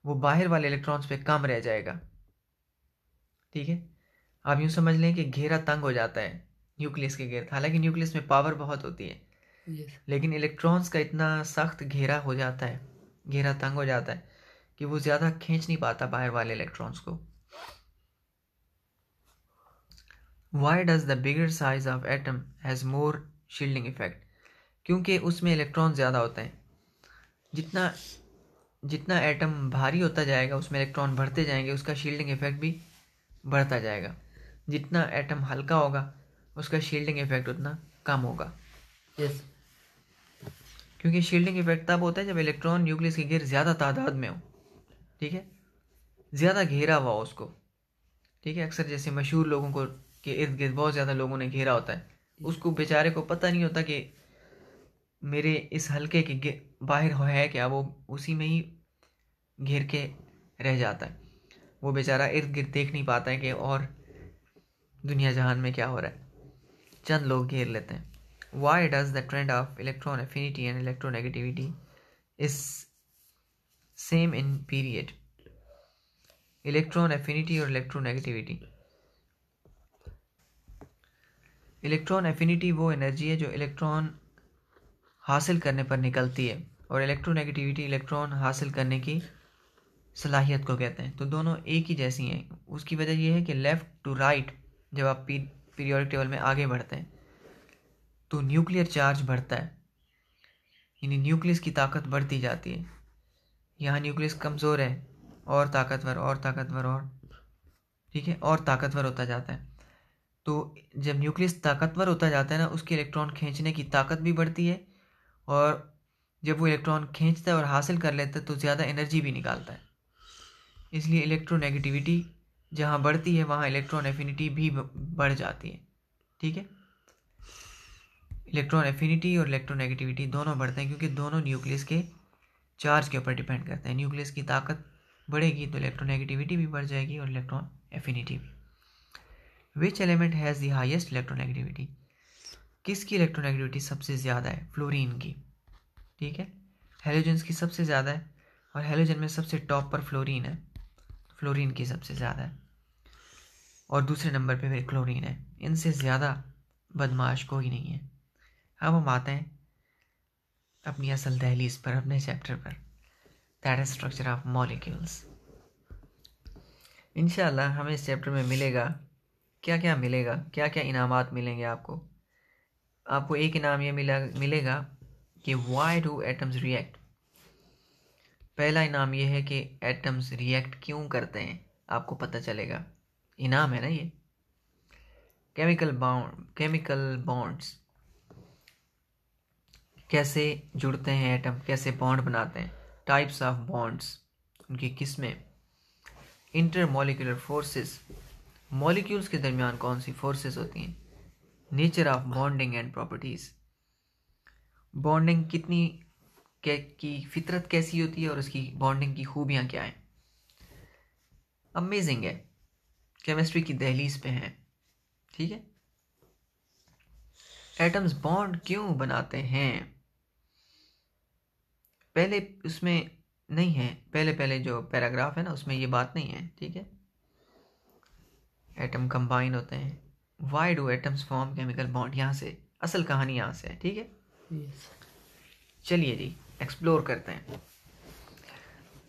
वो बाहर वाले इलेक्ट्रॉन्स पे कम रह जाएगा। ठीक है, आप यूँ समझ लें कि घेरा तंग हो जाता है न्यूक्लियस के घेर, हालांकि न्यूक्लियस में पावर बहुत होती है लेकिन इलेक्ट्रॉन्स का इतना सख्त घेरा हो जाता है, घेरा तंग हो जाता है कि वो ज़्यादा खींच नहीं पाता बाहर वाले इलेक्ट्रॉन्स को। Why does the bigger size of atom has more shielding effect? क्योंकि उसमें इलेक्ट्रॉन ज़्यादा होते हैं। जितना एटम भारी होता जाएगा उसमें इलेक्ट्रॉन बढ़ते जाएंगे, उसका शील्डिंग इफेक्ट भी बढ़ता जाएगा। जितना एटम हल्का होगा उसका शील्डिंग इफेक्ट उतना कम होगा। यस, क्योंकि शील्डिंग इफेक्ट तब होता है जब इलेक्ट्रॉन न्यूक्लियस के घेर ज़्यादा तादाद में हो। ठीक है, ज़्यादा घेरा हुआ हो उसको। ठीक है, अक्सर जैसे मशहूर लोगों को के इर्द गिर्द बहुत ज़्यादा लोगों ने घेरा होता है, उसको बेचारे को पता नहीं होता कि मेरे इस हल्के के बाहर है क्या, वो उसी में ही घेर के रह जाता है। वो बेचारा इर्द गिर्द देख नहीं पाता है कि और दुनिया जहान में क्या हो रहा है, चंद लोग घेर लेते हैं। Why does the trend of electron affinity and electronegativity is same in period. Electron affinity और इलेक्ट्रोनेगेटिविटी। इलेक्ट्रॉन एफिनिटी वो एनर्जी है जो इलेक्ट्रॉन हासिल करने पर निकलती है, और इलेक्ट्रोनेगेटिविटी इलेक्ट्रॉन हासिल करने की सलाहियत को कहते हैं। तो दोनों एक ही जैसी हैं। उसकी वजह यह है कि लेफ़्ट टू राइट जब आप पीरियोडिक टेबल में आगे बढ़ते हैं तो न्यूक्लियर चार्ज बढ़ता है, यानी न्यूक्लियस की ताकत बढ़ती जाती है। यहाँ न्यूक्लियस कमज़ोर है, और ताकतवर और ताकतवर और, ठीक है, और ताकतवर होता जाता है। तो जब न्यूक्लियस ताकतवर होता जाता है ना, उसके इलेक्ट्रॉन खींचने की ताकत भी बढ़ती है, और जब वो इलेक्ट्रॉन खींचता है और हासिल कर लेता है तो ज़्यादा एनर्जी भी निकालता है। इसलिए इलेक्ट्रोनेगेटिविटी जहाँ बढ़ती है वहाँ इलेक्ट्रॉन एफिनिटी भी बढ़ जाती है। ठीक है, इलेक्ट्रॉन एफिनिटी और इलेक्ट्रोनेगेटिविटी दोनों बढ़ते हैं क्योंकि दोनों न्यूक्लियस के चार्ज के ऊपर डिपेंड करते हैं। न्यूक्लियस की ताकत बढ़ेगी तो इलेक्ट्रोनेगेटिविटी भी बढ़ जाएगी और इलेक्ट्रॉन एफिनिटी भी। Which element has the highest electronegativity? किसकी इलेक्ट्रोनेगेटिविटी सबसे ज़्यादा है? फ्लोरीन की। ठीक है, हेलोजन्स की सबसे ज़्यादा है, और हेलोजन में सबसे टॉप पर फ्लोरीन है। फ्लोरीन की सबसे ज़्यादा है, और दूसरे नंबर पे फिर क्लोरीन है। इनसे ज़्यादा बदमाश कोई नहीं है। अब हम आते हैं अपनी असल दहलीज पर, अपने चैप्टर पर, that is structure of molecules. इंशाल्लाह हमें इस चैप्टर में मिलेगा क्या क्या मिलेगा, क्या क्या इनामात मिलेंगे आपको। आपको एक इनाम ये मिलेगा कि वाई डू एटम्स रिएक्ट। पहला इनाम ये है कि एटम्स रिएक्ट क्यों करते हैं, आपको पता चलेगा। इनाम है ना ये। केमिकल बॉन्ड्स, कैसे जुड़ते हैं एटम, कैसे बॉन्ड बनाते हैं। टाइप्स ऑफ बॉन्ड्स, उनकी किस्में। इंटरमॉलिक्यूलर फोर्सेस, मॉलिक्यूल्स के दरमियान कौन सी फोर्सेस होती हैं। Nature of bonding and properties, bonding की फितरत कैसी होती है और उसकी बॉन्डिंग की खूबियाँ क्या हैं। अमेजिंग है, केमिस्ट्री की दहलीज पे हैं। ठीक है, एटम्स बॉन्ड क्यों बनाते हैं, पहले उसमें नहीं है, पहले जो पैराग्राफ है ना उसमें ये बात नहीं है। ठीक है, एटम कंबाइन होते हैं। Why do atoms form chemical bond, यहाँ से असल कहानी यहाँ से है। ठीक है, yes. चलिए जी एक्सप्लोर करते हैं।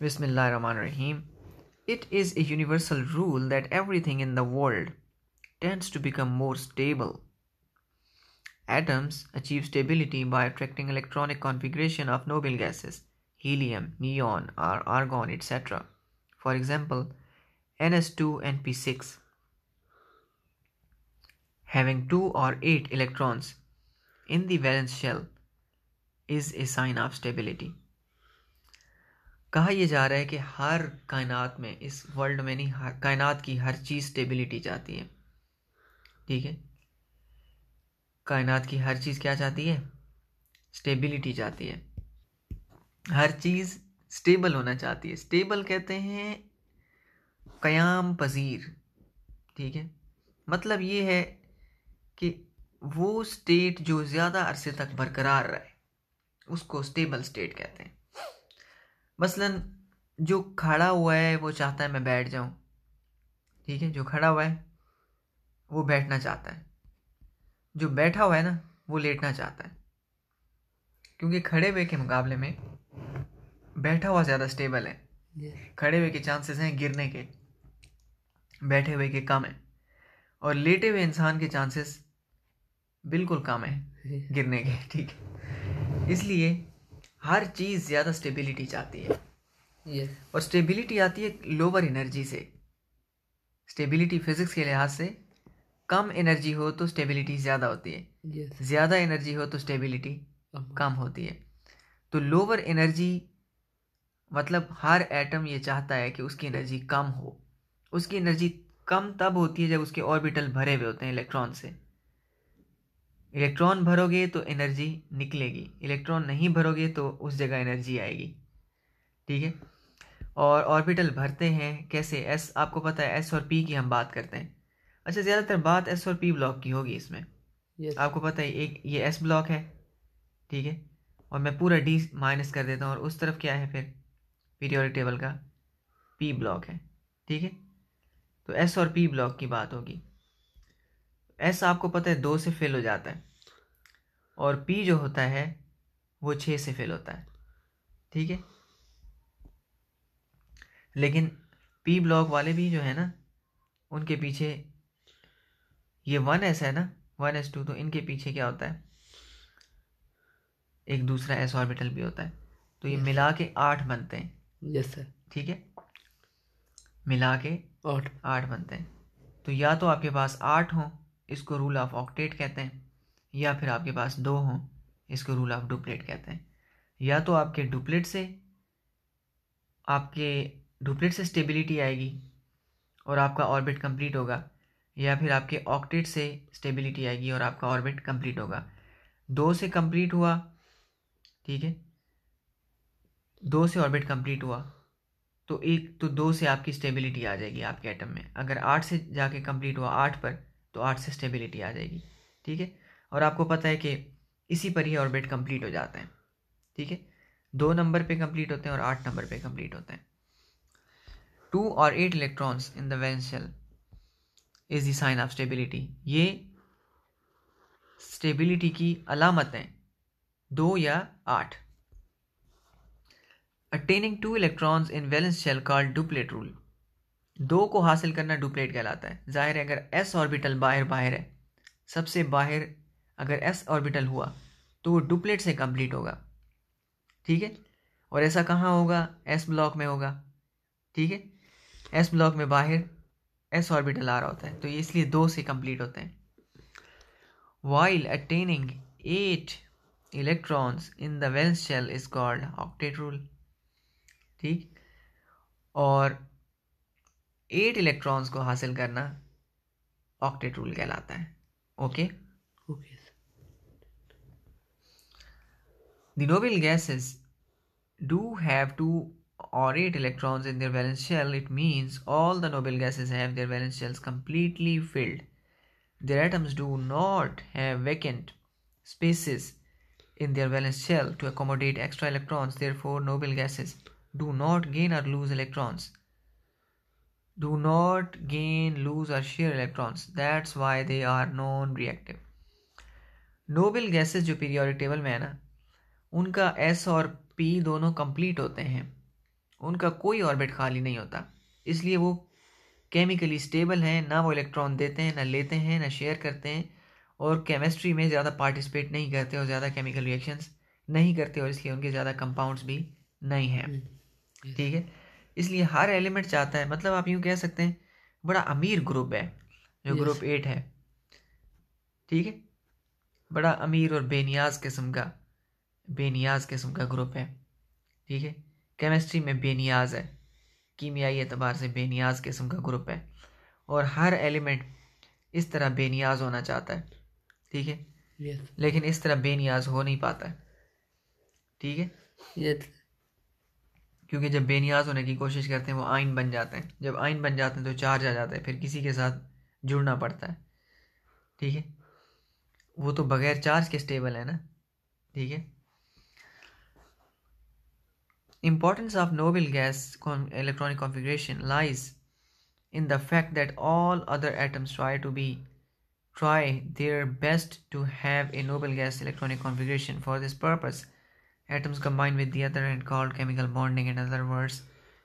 बिस्मिल्लाहिर्रहमानिर्रहीम। It is a universal rule that everything in the world tends to become more stable. Atoms achieve stability by attracting electronic configuration of noble gases, helium, neon, or argon, etc. For example, Ns2 and P6 having 2 or 8 electrons in the valence shell is a sign of stability. कहा यह जा रहा है कि हर कायनात में, इस world में नहीं, हर कायनात की हर चीज़ स्टेबिलिटी चाहती है। ठीक है, कायनात की हर चीज़ क्या चाहती है? स्टेबिलिटी चाहती है। हर चीज़ स्टेबल होना चाहती है। स्टेबल कहते हैं क़याम पजीर। ठीक है, मतलब ये है कि वो स्टेट जो ज़्यादा अरसे तक बरकरार रहे उसको स्टेबल स्टेट कहते हैं। मसलन जो खड़ा हुआ है वो चाहता है मैं बैठ जाऊं। ठीक है, जो खड़ा हुआ है वो बैठना चाहता है, जो बैठा हुआ है ना वो लेटना चाहता है, क्योंकि खड़े हुए के मुकाबले में बैठा हुआ ज़्यादा स्टेबल है। yes. खड़े हुए के चांसेस हैं गिरने के, बैठे हुए के कम है, और लेटे हुए इंसान के चांसेस बिल्कुल कम है गिरने के। ठीक है, इसलिए हर चीज़ ज़्यादा स्टेबिलिटी चाहती है। yes. और स्टेबिलिटी आती है लोअर एनर्जी से। स्टेबिलिटी फिजिक्स के लिहाज से कम एनर्जी हो तो स्टेबिलिटी ज़्यादा होती है, yes. ज़्यादा एनर्जी हो तो स्टेबिलिटी कम होती है। तो लोअर एनर्जी मतलब हर एटम ये चाहता है कि उसकी एनर्जी कम हो। उसकी एनर्जी कम तब होती है जब उसके ऑर्बिटल भरे हुए होते हैं इलेक्ट्रॉन से। इलेक्ट्रॉन भरोगे तो एनर्जी निकलेगी, इलेक्ट्रॉन नहीं भरोगे तो उस जगह एनर्जी आएगी। ठीक है, और ऑर्बिटल भरते हैं कैसे? एस, आपको पता है एस और पी की हम बात करते हैं। अच्छा, ज़्यादातर बात एस और पी ब्लॉक की होगी इसमें। yes. आपको पता है एक ये एस ब्लॉक है। ठीक है, और मैं पूरा डी माइनस कर देता हूँ, और उस तरफ क्या है फिर पीरियोडिक टेबल का पी ब्लॉक है, ठीक है। तो एस और पी ब्लॉक की बात होगी। एस आपको पता है 2 से फिल हो जाता है और पी जो होता है वो 6 से फिल होता है, ठीक है। लेकिन पी ब्लॉक वाले भी जो है ना, उनके पीछे ये 1s है ना, 1s2, तो इनके पीछे क्या होता है, एक दूसरा s ऑर्बिटल भी होता है। तो ये Yes. मिला के 8 बनते हैं, यस सर। ठीक है, मिला के 8 बनते हैं। तो या तो आपके पास 8 हों, इसको रूल ऑफ ऑक्टेट कहते हैं, या फिर आपके पास 2 हों, इसको रूल ऑफ डुप्लेट कहते हैं। या तो आपके डुप्लेट से स्टेबिलिटी आएगी और आपका ऑर्बिट कंप्लीट होगा, या फिर आपके ऑक्टेट से स्टेबिलिटी आएगी और आपका ऑर्बिट कंप्लीट होगा। 2 से कंप्लीट हुआ, ठीक है, 2 से ऑर्बिट कंप्लीट हुआ तो 2 से आपकी स्टेबिलिटी आ जाएगी आपके एटम में। अगर 8 से जाके कंप्लीट हुआ 8 पर, तो 8 से स्टेबिलिटी आ जाएगी, ठीक है। और आपको पता है कि इसी पर ही ऑर्बिट कंप्लीट हो जाते हैं, ठीक है। 2 नंबर पे कंप्लीट होते हैं और 8 नंबर पे कंप्लीट होते हैं। 2 और 8 electrons in the valence shell is the sign of stability. ये स्टेबिलिटी की अलामत है, 2 या 8। Attaining 2 electrons in valence shell called duplet rule. 2 को हासिल करना डुप्लेट कहलाता है। जाहिर है अगर s ऑर्बिटल बाहर है, सबसे बाहर अगर s ऑर्बिटल हुआ तो वो डुप्लेट से कंप्लीट होगा, ठीक है। और ऐसा कहाँ होगा, s ब्लॉक में होगा, ठीक है। s ब्लॉक में बाहर s ऑर्बिटल आ रहा होता है, तो ये इसलिए 2 से कंप्लीट होते हैं। While attaining 8 electrons in the valence shell is called octet rule, ठीक। और 8 इलेक्ट्रॉन्स को हासिल करना ऑक्टेट रूल कहलाता है, okay. Okay. The noble gases do have 2 or 8 electrons in their valence shell. It means all the noble gases have their valence shells completely filled. Their atoms do not have vacant spaces in their valence shell to accommodate extra electrons. Therefore, noble gases do not gain or lose electrons. Do not gain, lose or share electrons. That's why they are non-reactive. Noble gases जो periodic table में है ना, उनका S और P दोनों complete होते हैं, उनका कोई ऑर्बिट खाली नहीं होता, इसलिए वो केमिकली स्टेबल हैं। ना वो इलेक्ट्रॉन देते हैं, ना लेते हैं, ना शेयर करते हैं, और केमिस्ट्री में ज़्यादा पार्टिसिपेट नहीं करते और ज़्यादा केमिकल रिएक्शंस नहीं करते, और इसलिए उनके ज़्यादा कंपाउंड्स भी नहीं हैं, ठीक है। इसलिए हर एलिमेंट चाहता है, मतलब आप यूँ कह सकते हैं बड़ा अमीर ग्रुप है जो Yes. ग्रुप 8 है, ठीक है। बड़ा अमीर और बेनियाज किस्म का ग्रुप है, ठीक है। केमिस्ट्री में बेनियाज है, कीमियाई एतबार से बेनियाज किस्म का ग्रुप है, और हर एलिमेंट इस तरह बेनियाज होना चाहता है, ठीक है। Yes. लेकिन इस तरह बेनियाज हो नहीं पाता है, ठीक है। Yes. क्योंकि जब बेनियाज होने की कोशिश करते हैं वो आयन बन जाते हैं, जब आयन बन जाते हैं तो चार्ज आ जाता है, फिर किसी के साथ जुड़ना पड़ता है, ठीक है। वो तो बगैर चार्ज के स्टेबल है ना, ठीक है। Importance of noble gas electronic configuration lies in the fact that all other atoms try their best to have a noble gas electronic configuration. For this purpose, atoms combine with the other and called chemical bonding. In other words,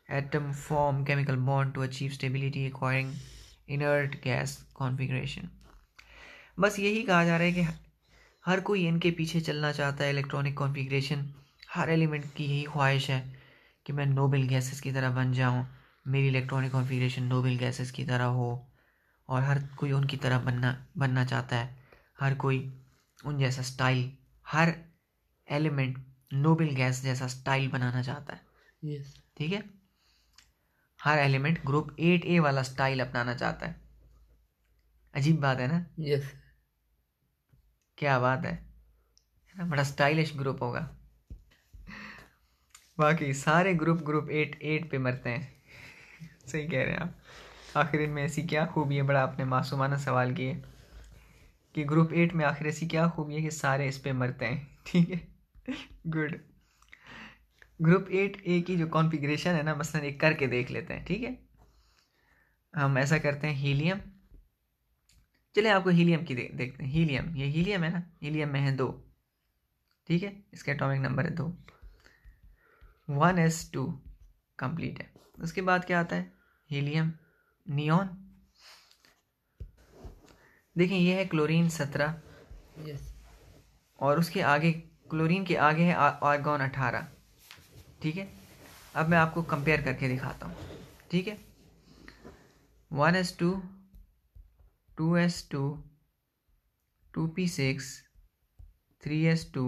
atoms form chemical bond to achieve stability, acquiring inert gas configuration. बस यही कहा जा रहा है कि हर कोई इनके पीछे चलना चाहता है, इलेक्ट्रॉनिक कॉन्फ़िगरेशन। हर एलिमेंट की यही ख्वाहिश है कि मैं नोबल गैसेस की तरह बन जाऊं, मेरी इलेक्ट्रॉनिक कॉन्फ़िगरेशन नोबल गैसेस की तरह हो, और हर कोई उनकी तरह बनना चाहता है। हर कोई उन जैसा स्टाइल, हर एलिमेंट नोबल गैस जैसा स्टाइल बनाना चाहता है, Yes. ठीक है। हर एलिमेंट ग्रुप 8A वाला स्टाइल अपनाना चाहता है। अजीब बात है ना, Yes. क्या बात है ना, बड़ा स्टाइलिश ग्रुप होगा। बाकी सारे ग्रुप 8 पे मरते हैं। सही कह रहे हैं आप। आखिर इनमें ऐसी क्या खूबी है, बड़ा आपने मासूमाना सवाल किए कि ग्रुप 8 में आखिर ऐसी क्या खूबी है कि सारे इस पे मरते हैं, ठीक है। गुड। ग्रुप 8A की जो कॉन्फ़िगरेशन है ना, मसलन एक करके देख लेते हैं, ठीक है। हम ऐसा करते हैं, हीलियम, चलिए आपको हीलियम की देखते हैं। हीलियम, ये हीलियम है ना, हीलियम में है 2, ठीक है, इसका एटॉमिक नंबर है 2, 1s2 कंप्लीट है। उसके बाद क्या आता है, हीलियम, नियॉन, देखें ये है क्लोरीन 17, यस और उसके आगे, क्लोरीन के आगे है आर्गॉन 18, ठीक है। अब मैं आपको कंपेयर करके दिखाता हूँ, ठीक है। 1s2, 2s2, 2p6, 3s2,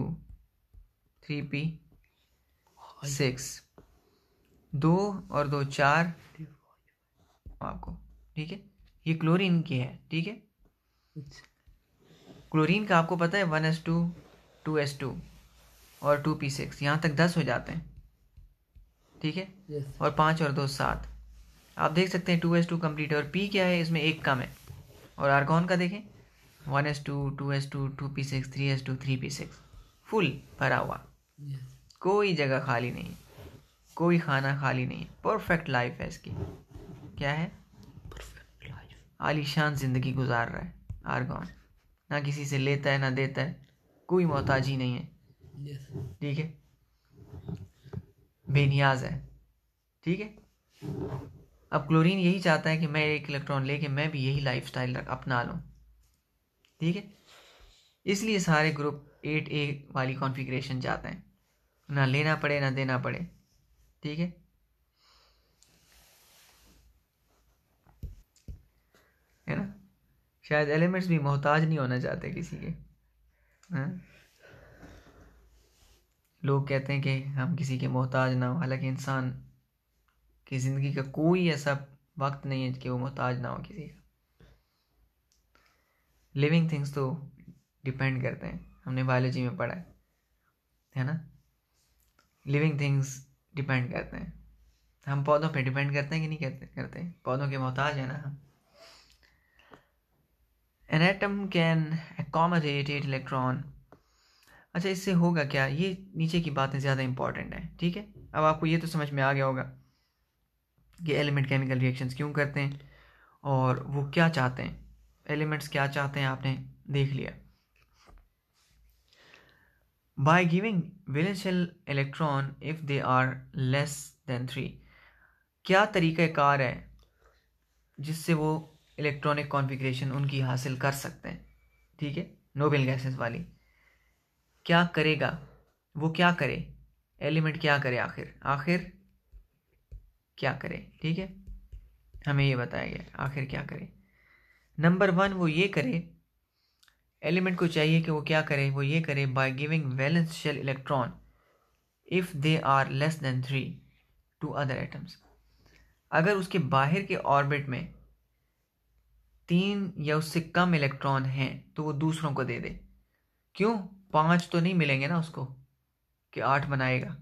3p6, 2 और 2 4 आपको, ठीक है। ये क्लोरीन की है, ठीक है। क्लोरीन का आपको पता है 1s2, 2s2 और 2p6, यहाँ तक 10 हो जाते हैं, ठीक है। यस और 5 और 2 7, आप देख सकते हैं 2s2 कंप्लीट है, और p क्या है, इसमें एक कम है। और आर्गॉन का देखें, 1s2, 2s2, 2p6, 3s2, 3p6, full भरा हुआ, यस कोई जगह खाली नहीं है, कोई खाना खाली नहीं है, परफेक्ट लाइफ है इसकी। क्या है, परफेक्ट लाइफ। आलीशान जिंदगी गुजार रहा है आर्गॉन, ना किसी से लेता है ना देता है, कोई मोहताज ही नहीं है, यस ठीक है, बेनियाज है, ठीक है। अब क्लोरीन यही चाहता है कि मैं एक इलेक्ट्रॉन लेके मैं भी यही लाइफ स्टाइल अपना लूँ, ठीक है। इसलिए सारे ग्रुप 8A वाली कॉन्फ़िगरेशन चाहते हैं, ना लेना पड़े ना देना पड़े, ठीक है ना। शायद एलिमेंट्स भी मोहताज नहीं होना चाहते किसी के, हाँ? लोग कहते हैं कि हम किसी के मोहताज ना हो, हालांकि इंसान की ज़िंदगी का कोई ऐसा वक्त नहीं है कि वो मोहताज ना हो किसी का। लिविंग थिंग्स तो डिपेंड करते हैं, हमने बायोलॉजी में पढ़ा है ना। लिविंग थिंग्स डिपेंड करते हैं, हम पौधों पे डिपेंड करते हैं कि नहीं करते, पौधों के मोहताज है ना हम। An atom can accommodate 8 electron. अच्छा, इससे होगा क्या, ये नीचे की बातें ज़्यादा इंपॉर्टेंट हैं, ठीक है। अब आपको ये तो समझ में आ गया होगा कि एलिमेंट केमिकल रिएक्शंस क्यों करते हैं और वो क्या चाहते हैं, एलिमेंट्स क्या चाहते हैं, आपने देख लिया। By giving valence shell electron if they are less than 3, क्या तरीक़ाकार है जिससे वो इलेक्ट्रॉनिक कॉन्फ़िगरेशन उनकी हासिल कर सकते हैं, ठीक है। नोबेल गैसेस वाली क्या करेगा, वो क्या करे, एलिमेंट क्या करे, आखिर आखिर क्या करे, ठीक है, हमें ये बताया गया आखिर क्या करे। नंबर 1 वो ये करे, एलिमेंट को चाहिए कि वो क्या करे, वो ये करे, by giving valence shell electron if they are less than 3 to other atoms. अगर उसके बाहर के ऑर्बिट में 3 या उससे कम इलेक्ट्रॉन हैं तो वो दूसरों को दे दे। क्यों, 5 तो नहीं मिलेंगे ना उसको कि 8 बनाएगा,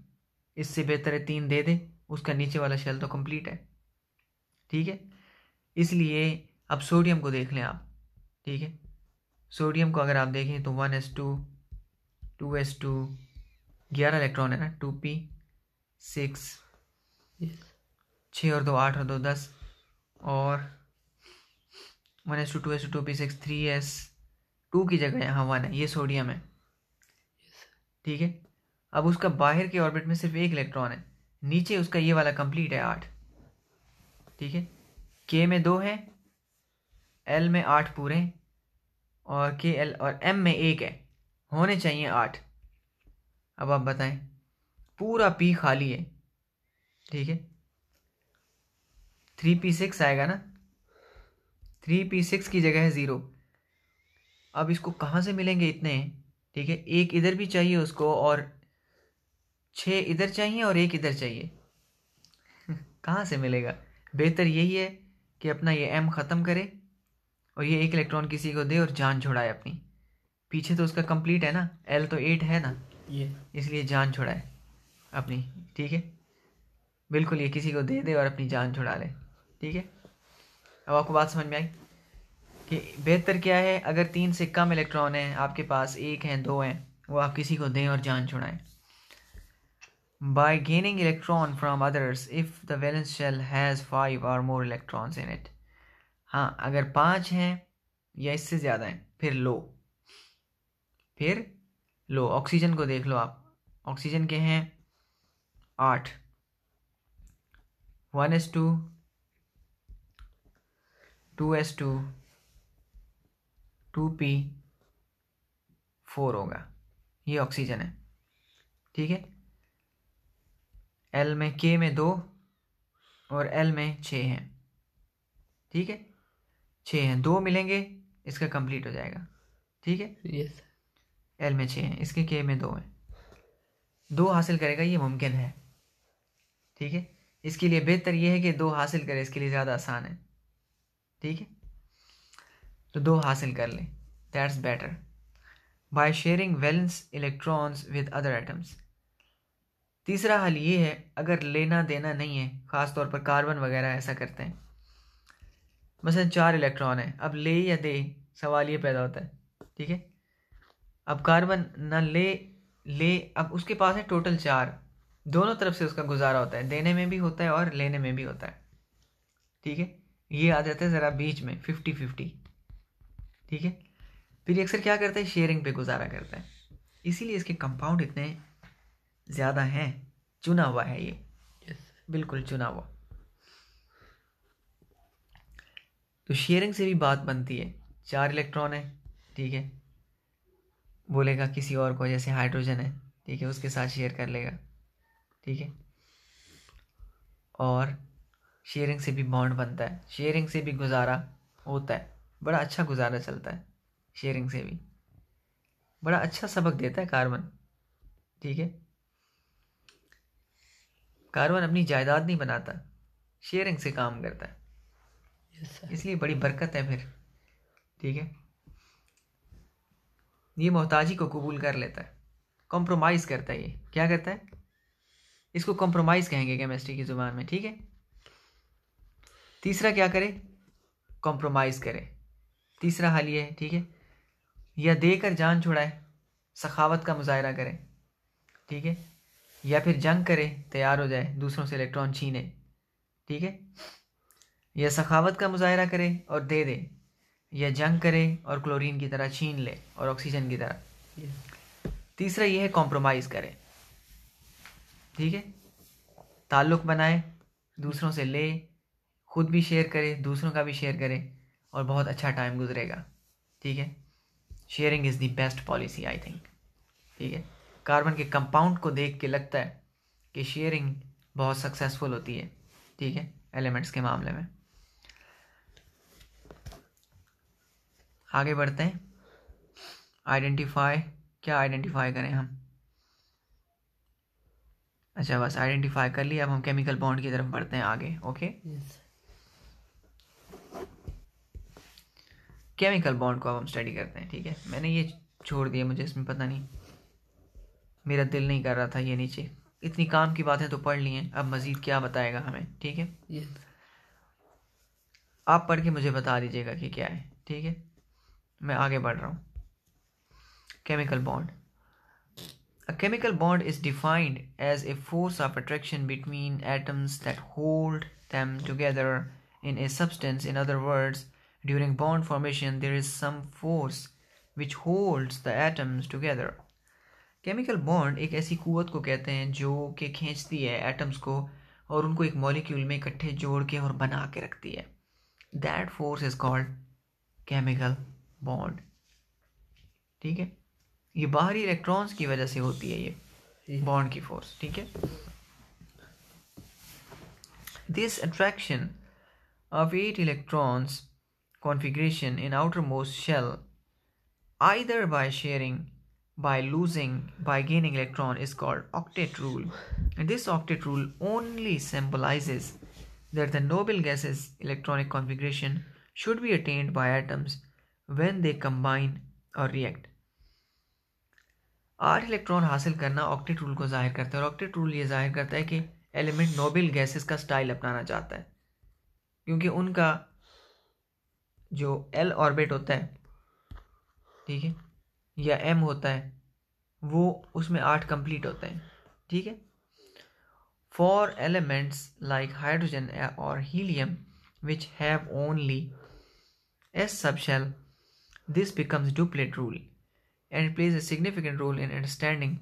इससे बेहतर है 3 दे दे, उसका नीचे वाला शेल तो कंप्लीट है, ठीक है। इसलिए अब सोडियम को देख लें आप, ठीक है। सोडियम को अगर आप देखें तो 1s2, 2s2, 11 इलेक्ट्रॉन है ना, 2p6, 6 और 2 8 और 2 10, और 1s2, 2s2, 2p6, 3s2 की जगह यहाँ 1 है, ये सोडियम है, ठीक है। अब उसका बाहर के ऑर्बिट में सिर्फ एक इलेक्ट्रॉन है, नीचे उसका ये वाला कंप्लीट है 8, ठीक है। के में 2 है, एल में 8 पूरे, और के एल और एम में 1 है, होने चाहिए 8। अब आप बताएं, पूरा पी खाली है, ठीक है। 3p6 आएगा ना, 3p6 की जगह है 0। अब इसको कहाँ से मिलेंगे इतने, ठीक है, एक इधर भी चाहिए उसको, और 6 इधर चाहिए और 1 इधर चाहिए कहाँ से मिलेगा। बेहतर यही है कि अपना ये एम ख़त्म करे और ये 1 इलेक्ट्रॉन किसी को दे और जान छुड़ाए अपनी, पीछे तो उसका कंप्लीट है ना, एल तो 8 है ना, ये इसलिए जान छुड़ाए अपनी, ठीक है। बिल्कुल, ये किसी को दे दे और अपनी जान छुड़ा ले, ठीक है। अब आपको बात समझ में आई कि बेहतर क्या है, अगर 3 से कम इलेक्ट्रॉन हैं आपके पास, 1 हैं 2 हैं, वो आप किसी को दें और जान छुड़ाएं। by gaining electron from others if the valence shell has 5 or more electrons in it। हाँ, अगर 5 हैं या इससे ज़्यादा हैं फिर लो। ऑक्सीजन को देख लो आप, ऑक्सीजन के हैं 8, 1s2, 2s2, 2p4 होगा, ये ऑक्सीजन है। ठीक है, L में K में 2 और L में 6 हैं। ठीक है, 6 हैं, 2 मिलेंगे इसका कंप्लीट हो जाएगा। ठीक है, यस L में 6 हैं, इसके K में 2 हैं, 2 हासिल करेगा ये मुमकिन है। ठीक है, इसके लिए बेहतर ये है कि 2 हासिल करे, इसके लिए ज़्यादा आसान है। ठीक है, तो 2 हासिल कर ले, that's better. By sharing valence electrons with other atoms. तीसरा हल ये है, अगर लेना देना नहीं है, ख़ास तौर पर कार्बन वगैरह ऐसा करते हैं, मसलन 4 इलेक्ट्रॉन है, अब ले या दे, सवाल ये पैदा होता है। ठीक है, अब कार्बन ना ले, अब उसके पास है टोटल 4, दोनों तरफ से उसका गुजारा होता है, देने में भी होता है और लेने में भी होता है। ठीक है, ये आ जाता है ज़रा बीच में 50-50। ठीक है, फिर अक्सर क्या करता है, शेयरिंग पे गुजारा करता है, इसीलिए इसके कंपाउंड इतने ज़्यादा हैं। चुना हुआ है ये, यस बिल्कुल चुना हुआ। तो शेयरिंग से भी बात बनती है, 4 इलेक्ट्रॉन है, ठीक है, बोलेगा किसी और को, जैसे हाइड्रोजन है, ठीक है, उसके साथ शेयर कर लेगा। ठीक है, और शेयरिंग से भी बॉन्ड बनता है, शेयरिंग से भी गुजारा होता है, बड़ा अच्छा गुजारा चलता है शेयरिंग से भी, बड़ा अच्छा सबक देता है कार्बन। ठीक है, कार्बन अपनी जायदाद नहीं बनाता, शेयरिंग से काम करता है, यस इसलिए बड़ी बरकत है फिर। ठीक है, ये मोहताजी को कबूल कर लेता है, कॉम्प्रोमाइज़ करता है, ये क्या करता है, इसको कॉम्प्रोमाइज़ कहेंगे केमिस्ट्री की ज़ुबान में। ठीक है, तीसरा क्या करे, कॉम्प्रोमाइज़ करे, तीसरा हल ये है। ठीक है, या देकर जान छुड़ाए, सखावत का मुजाहरा करे। ठीक है, या फिर जंग करे, तैयार हो जाए, दूसरों से इलेक्ट्रॉन छीने। ठीक है, या सखावत का मुजाहरा करे और दे दे, या जंग करे और क्लोरीन की तरह छीन ले और ऑक्सीजन की तरह। यस तीसरा ये है कॉम्प्रोमाइज़ करे। ठीक है, ताल्लुक़ बनाए, दूसरों से ले, खुद भी शेयर करे, दूसरों का भी शेयर करे, और बहुत अच्छा टाइम गुजरेगा। ठीक है, sharing is the best policy I think. ठीक है, कार्बन के कंपाउंड को देख के लगता है कि शेयरिंग बहुत सक्सेसफुल होती है। ठीक है, एलिमेंट्स के मामले में। आगे बढ़ते हैं, आइडेंटिफाई, क्या आइडेंटिफाई करें हम, अच्छा बस आइडेंटिफाई कर लिया, अब हम केमिकल बॉन्ड की तरफ बढ़ते हैं आगे। ओके, यस केमिकल बॉन्ड को अब हम स्टडी करते हैं। ठीक है, मैंने ये छोड़ दिया, मुझे इसमें पता नहीं, मेरा दिल नहीं कर रहा था ये नीचे, इतनी काम की बातें तो पढ़ ली हैं, अब मज़ीद क्या बताएगा हमें। ठीक है, यस आप पढ़ के मुझे बता दीजिएगा कि क्या है। ठीक है, मैं आगे बढ़ रहा हूँ। Chemical bond, a chemical bond is defined as a force of attraction between atoms that hold them together in a substance. In other words, during bond formation there is some force which holds the atoms together. Chemical bond एक ऐसी कुव्वत को कहते हैं जो कि खींचती है atoms को और उनको एक मॉलिक्यूल में इकट्ठे जोड़ के और बना के रखती है। That force is called chemical bond. ठीक है, ये बाहरी इलेक्ट्रॉन्स की वजह से होती है ये बॉन्ड की फोर्स। ठीक है, this attraction of 8 electrons configuration in outermost shell, either by sharing, by losing, by gaining electron, is called octet rule. And this octet rule only symbolizes that the noble gases electronic configuration should be attained by atoms when they combine or react. 8 electron हासिल करना octet rule को जाहिर करता है, और octet rule ये जाहिर करता है कि एलिमेंट नोबल गैसेस का स्टाइल अपनाना चाहता है, क्योंकि उनका जो एल ऑर्बिट होता है, ठीक है, या एम होता है, वो उसमें 8 कंप्लीट होते हैं। ठीक है, For elements like hydrogen or helium, which have only S subshell, this becomes duplet rule and it plays a significant role in understanding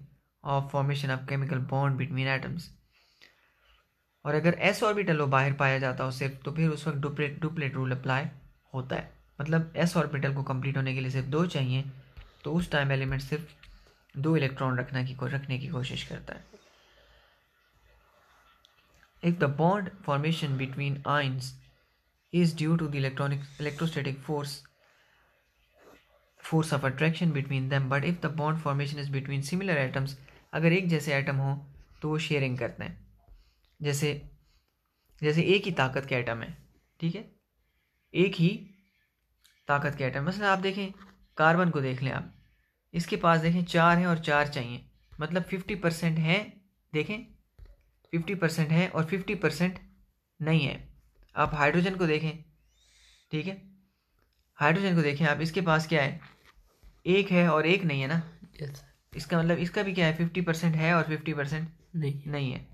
of formation of chemical bond between atoms. और अगर s orbital वो बाहर पाया जाता हो सिर्फ, तो फिर उस वक्त डुप्लेट रूल अप्लाई होता है। मतलब s ऑर्बिटल को कंप्लीट होने के लिए सिर्फ 2 चाहिए, तो उस टाइम एलिमेंट सिर्फ 2 इलेक्ट्रॉन रखने की कोशिश करता है। If the bond formation between ions is due to the electrostatic force of attraction between them, but if the bond formation is between similar atoms, अगर एक जैसे एटम हो तो वो शेयरिंग करते हैं। जैसे एक ही ताकत के एटम है, ठीक है, एक ही ताकत के एटम। मतलब आप देखें, कार्बन को देख लें आप, इसके पास देखें 4 है और 4 चाहिए, मतलब 50% है। देखें 50% है और 50% नहीं है। आप हाइड्रोजन को देखें, ठीक है, हाइड्रोजन को देखें आप, इसके पास क्या है, 1 है और 1 नहीं है ना। yes, इसका मतलब इसका भी क्या है, 50% है और 50% नहीं है।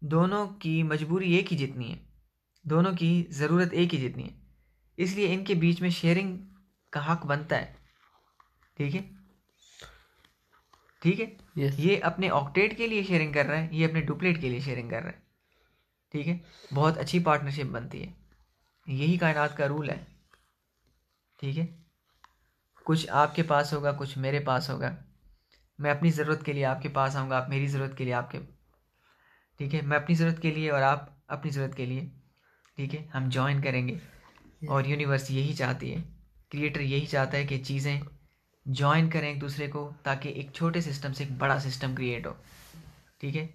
दोनों की मजबूरी एक ही जितनी है, दोनों की ज़रूरत एक ही जितनी है, इसलिए इनके बीच में शेयरिंग का हक बनता है। ठीक है, ठीक है। yes, ये अपने ऑक्टेट के लिए शेयरिंग कर रहा है, ये अपने डुप्लेट के लिए शेयरिंग कर रहा है। ठीक है, बहुत अच्छी पार्टनरशिप बनती है, यही कायनात का रूल है। ठीक है, कुछ आपके पास होगा, कुछ मेरे पास होगा। मैं अपनी ज़रूरत के लिए आपके पास आऊँगा, आप मेरी ज़रूरत के लिए आपके, ठीक है, मैं अपनी ज़रूरत के लिए और आप अपनी ज़रूरत के लिए, ठीक है, हम जॉइन करेंगे। और यूनिवर्स यही चाहती है, क्रिएटर यही चाहता है कि चीज़ें जॉइन करें एक दूसरे को, ताकि एक छोटे सिस्टम से एक बड़ा सिस्टम क्रिएट हो। ठीक है,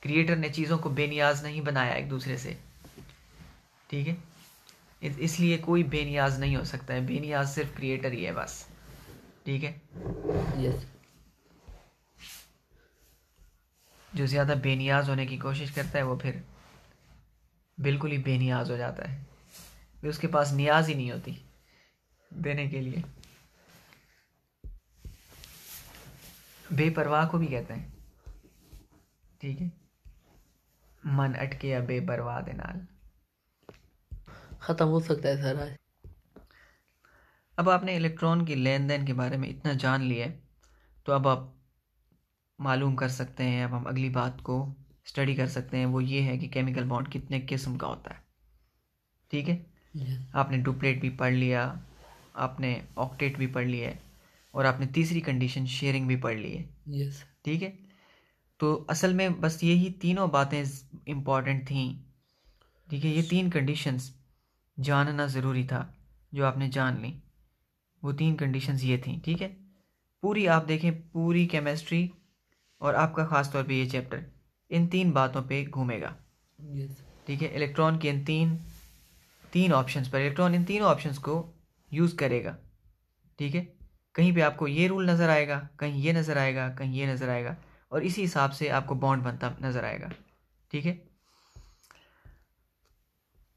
क्रिएटर ने चीज़ों को बेनियाज नहीं बनाया एक दूसरे से। ठीक है, इसलिए कोई बेनियाज नहीं हो सकता है, बेनियाज सिर्फ क्रिएटर ही है बस। ठीक है, yes, जो ज़्यादा बेनियाज होने की कोशिश करता है वो फिर बिल्कुल ही बेनियाज हो जाता है, फिर उसके पास नियाज ही नहीं होती देने के लिए। बेपरवाह को भी कहते हैं। ठीक है, मन अटके या बेपरवाह दे नाल। ख़त्म हो सकता है सर आज। अब आपने इलेक्ट्रॉन की लेन देन के बारे में इतना जान लिया है, तो अब आप मालूम कर सकते हैं, अब हम अगली बात को स्टडी कर सकते हैं। वो ये है कि केमिकल बॉन्ड कितने किस्म का होता है। ठीक है, yes, आपने डुप्लेट भी पढ़ लिया, आपने ऑक्टेट भी पढ़ लिया है, और आपने तीसरी कंडीशन शेयरिंग भी पढ़ ली है। yes, ठीक है, तो असल में बस यही तीनों बातें इम्पॉर्टेंट थी। ठीक है, ये 3 कंडीशंस जानना ज़रूरी था जो आपने जान ली। वो 3 कंडीशंस ये थी। ठीक है, पूरी आप देखें, पूरी केमिस्ट्री और आपका ख़ास तौर पे ये चैप्टर इन 3 बातों पे घूमेगा। yes, ठीक है, इलेक्ट्रॉन के इन तीन ऑप्शंस पर, इलेक्ट्रॉन इन तीनों ऑप्शंस को यूज़ करेगा। ठीक है, कहीं पे आपको ये रूल नज़र आएगा, कहीं ये नज़र आएगा, कहीं ये नज़र आएगा, और इसी हिसाब से आपको बॉन्ड बनता नज़र आएगा। ठीक है,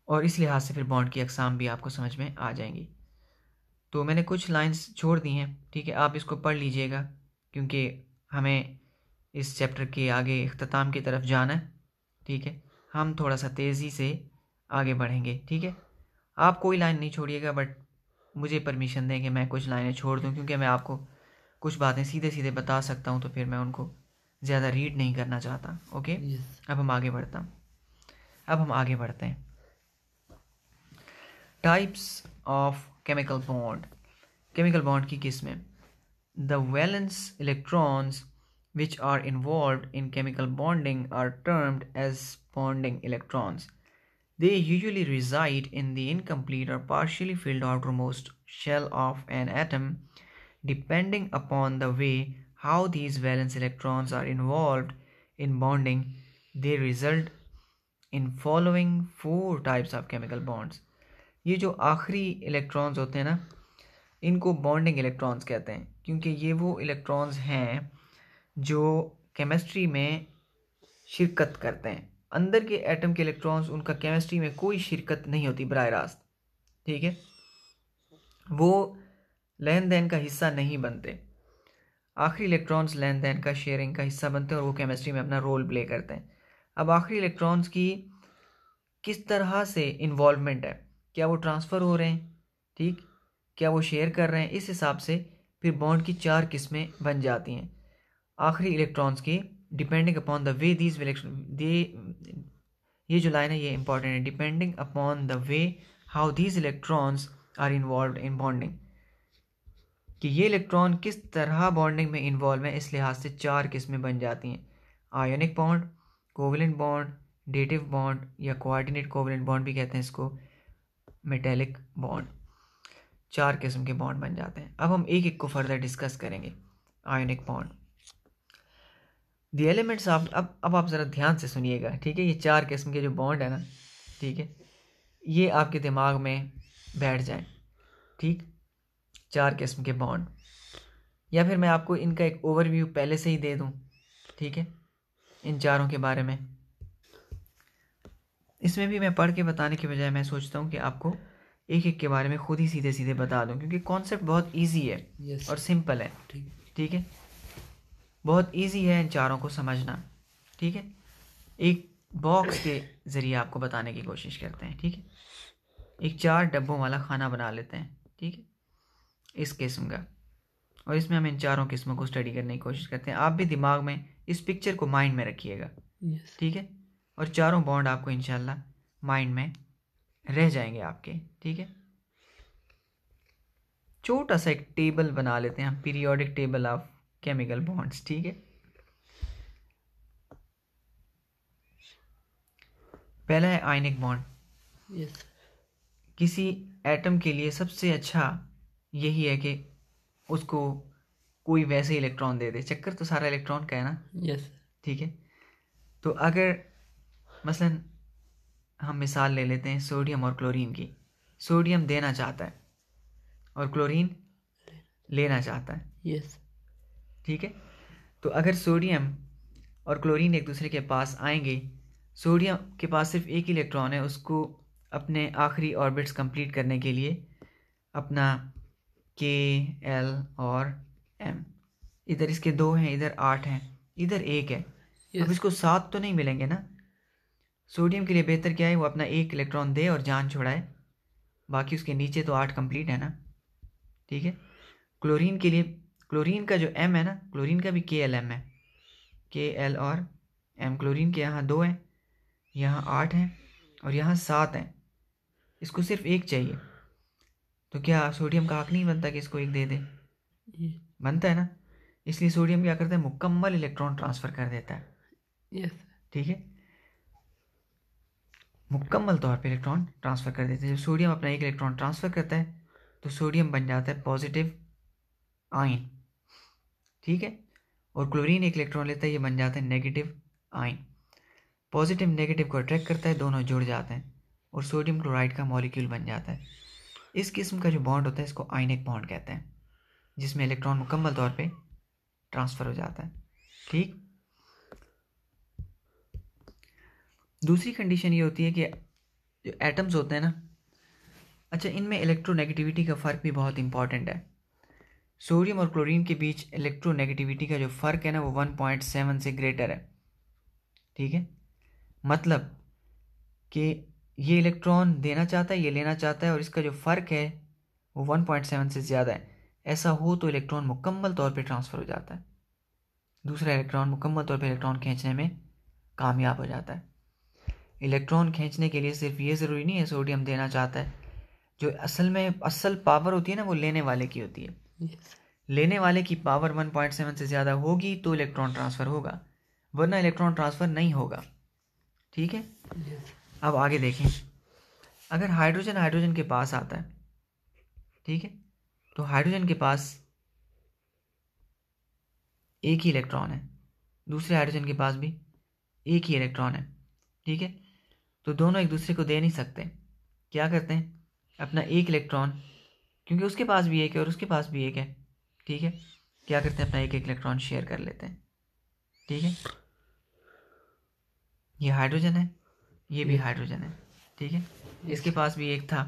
और इस लिहाज से फिर बॉन्ड की अक़साम भी आपको समझ में आ जाएंगी। तो मैंने कुछ लाइंस छोड़ दी हैं। ठीक है, आप इसको पढ़ लीजिएगा, क्योंकि हमें इस चैप्टर के आगे इख्तिताम की तरफ जाना है। ठीक है, हम थोड़ा सा तेज़ी से आगे बढ़ेंगे। ठीक है, आप कोई लाइन नहीं छोड़िएगा, बट मुझे परमिशन दें कि मैं कुछ लाइनें छोड़ दूं, क्योंकि मैं आपको कुछ बातें सीधे सीधे बता सकता हूं, तो फिर मैं उनको ज़्यादा रीड नहीं करना चाहता। ओके, yes, अब हम आगे बढ़ते हैं। टाइप्स ऑफ केमिकल बॉन्ड की किस्में। The valence electrons which are involved in chemical bonding are termed as bonding electrons. They usually reside in the incomplete or partially filled outermost shell of an atom. Depending upon the way how these valence electrons are involved in bonding, they result in following 4 types of chemical bonds. ये जो आखिरी electrons होते हैं ना, इनको bonding electrons कहते हैं, क्योंकि ये वो इलेक्ट्रॉन्स हैं जो केमिस्ट्री में शिरकत करते हैं। अंदर के एटम के इलेक्ट्रॉन्स, उनका केमिस्ट्री में कोई शिरकत नहीं होती बराह रास्त। ठीक है, वो लेन देन का हिस्सा नहीं बनते। आखिरी इलेक्ट्रॉन्स लेन देन का, शेयरिंग का हिस्सा बनते हैं और वो केमिस्ट्री में अपना रोल प्ले करते हैं। अब आखिरी इलेक्ट्रॉन्स की किस तरह से इन्वॉल्वमेंट है, क्या वो ट्रांसफ़र हो रहे हैं, ठीक, क्या वो शेयर कर रहे हैं, इस हिसाब से फिर बॉन्ड की 4 किस्में बन जाती हैं आखिरी इलेक्ट्रॉन्स की, depending upon the way these ये जो लाइन है ये इंपॉर्टेंट है, depending upon the way how these electrons are involve in bonding, कि ये इलेक्ट्रॉन किस तरह बॉन्डिंग में इन्वॉल्व है, इस लिहाज से 4 किस्में बन जाती हैं। Ionic bond, covalent bond, dative bond या कोऑर्डिनेट कोवलेंट बॉन्ड भी कहते हैं इसको, मेटेलिक बॉन्ड, 4 किस्म के बॉन्ड बन जाते हैं। अब हम एक एक को फर्दर डिस्कस करेंगे। Ionic bond, the elements of, अब आप ज़रा ध्यान से सुनिएगा, ठीक है, ये 4 किस्म के जो बॉन्ड है ना, ठीक है, ये आपके दिमाग में बैठ जाए, ठीक, 4 किस्म के बॉन्ड, या फिर मैं आपको इनका एक ओवरव्यू पहले से ही दे दूं, ठीक है, इन चारों के बारे में। इसमें भी मैं पढ़ के बताने के बजाय मैं सोचता हूँ कि आपको एक एक के बारे में खुद ही सीधे सीधे बता दूं, क्योंकि कॉन्सेप्ट बहुत इजी है और सिंपल है, ठीक है, बहुत इजी है इन चारों को समझना, ठीक है। एक बॉक्स के ज़रिए आपको बताने की कोशिश करते हैं, ठीक है। एक 4 डब्बों वाला खाना बना लेते हैं, ठीक है, इस किस्म का, और इसमें हम इन चारों किस्मों को स्टडी करने की कोशिश करते हैं। आप भी दिमाग में इस पिक्चर को माइंड में रखिएगा, ठीक है, और चारों बॉन्ड आपको इंशाल्लाह माइंड में रह जाएंगे आपके, ठीक है। छोटा सा एक टेबल बना लेते हैं हम, periodic table of chemical bonds, ठीक है। पहला है आयनिक बॉन्ड। किसी एटम के लिए सबसे अच्छा यही है कि उसको कोई वैसे इलेक्ट्रॉन दे दे, चक्कर तो सारा इलेक्ट्रॉन का है ना, ठीक है। तो अगर मसलन हम मिसाल ले लेते हैं सोडियम और क्लोरीन की, सोडियम देना चाहता है और क्लोरीन लेना चाहता है, ठीक है। तो अगर सोडियम और क्लोरीन एक दूसरे के पास आएंगे, सोडियम के पास सिर्फ एक इलेक्ट्रॉन है, उसको अपने आखिरी ऑर्बिट्स कंप्लीट करने के लिए अपना K, L और M, इधर इसके 2 हैं, इधर 8 हैं, इधर 1 है, अब इसको 7 तो नहीं मिलेंगे ना। सोडियम के लिए बेहतर क्या है, वो अपना 1 इलेक्ट्रॉन दे और जान छुड़ाए, बाकी उसके नीचे तो 8 कंप्लीट है ना, ठीक है। क्लोरीन के लिए, क्लोरीन का जो M है ना, क्लोरीन का भी KLM है, KL और M, क्लोरीन के यहाँ 2 हैं, यहाँ 8 हैं और यहाँ 7 हैं, इसको सिर्फ 1 चाहिए, तो क्या सोडियम का हक नहीं बनता कि इसको 1 दे दे, बनता है ना। इसलिए सोडियम क्या करता है, मुकम्मल इलेक्ट्रॉन ट्रांसफ़र कर देता है, ठीक है, मुकम्मल तौर पे इलेक्ट्रॉन ट्रांसफ़र कर देते हैं। जब सोडियम अपना 1 इलेक्ट्रॉन ट्रांसफ़र करता है तो सोडियम बन जाता है पॉजिटिव आयन, ठीक है, और क्लोरीन 1 इलेक्ट्रॉन लेता है, ये बन जाता है नेगेटिव आयन। पॉजिटिव नेगेटिव को अट्रैक्ट करता है, दोनों जुड़ जाते हैं और सोडियम क्लोराइड का मॉलिक्यूल बन जाता है। इस किस्म का जो बॉन्ड होता है इसको आयनिक बॉन्ड कहते हैं, जिसमें इलेक्ट्रॉन मुकम्मल तौर पे ट्रांसफ़र हो जाता है, ठीक। दूसरी कंडीशन ये होती है कि जो एटम्स होते हैं ना, अच्छा, इनमें इलेक्ट्रोनेगेटिविटी का फ़र्क भी बहुत इंपॉर्टेंट है। सोडियम और क्लोरीन के बीच इलेक्ट्रोनेगेटिविटी का जो फ़र्क है ना, वो 1.7 से ग्रेटर है, ठीक है, मतलब कि ये इलेक्ट्रॉन देना चाहता है, ये लेना चाहता है, और इसका जो फ़र्क है वो 1.7 से ज़्यादा है। ऐसा हो तो इलेक्ट्रॉन मुकम्मल तौर पे ट्रांसफ़र हो जाता है, दूसरा इलेक्ट्रॉन मुकम्मल तौर पे इलेक्ट्रॉन खींचने में कामयाब हो जाता है। इलेक्ट्रॉन खींचने के लिए सिर्फ ये ज़रूरी नहीं है सोडियम देना चाहता है, जो असल में असल पावर होती है ना, वो लेने वाले की होती है। लेने वाले की पावर 1.7 से ज़्यादा होगी तो इलेक्ट्रॉन ट्रांसफ़र होगा, वरना इलेक्ट्रॉन ट्रांसफ़र नहीं होगा, ठीक है। अब आगे देखें, अगर हाइड्रोजन हाइड्रोजन के पास आता है, ठीक है, तो हाइड्रोजन के पास एक ही इलेक्ट्रॉन है, दूसरे हाइड्रोजन के पास भी एक ही इलेक्ट्रॉन है, ठीक है, तो दोनों एक दूसरे को दे नहीं सकते, क्या करते हैं, अपना 1 इलेक्ट्रॉन, क्योंकि उसके पास भी एक है और उसके पास भी एक है, ठीक है, क्या करते हैं, अपना 1 इलेक्ट्रॉन शेयर कर लेते हैं, ठीक है। ये हाइड्रोजन है, ये भी हाइड्रोजन है, ठीक है, इसके पास भी एक था,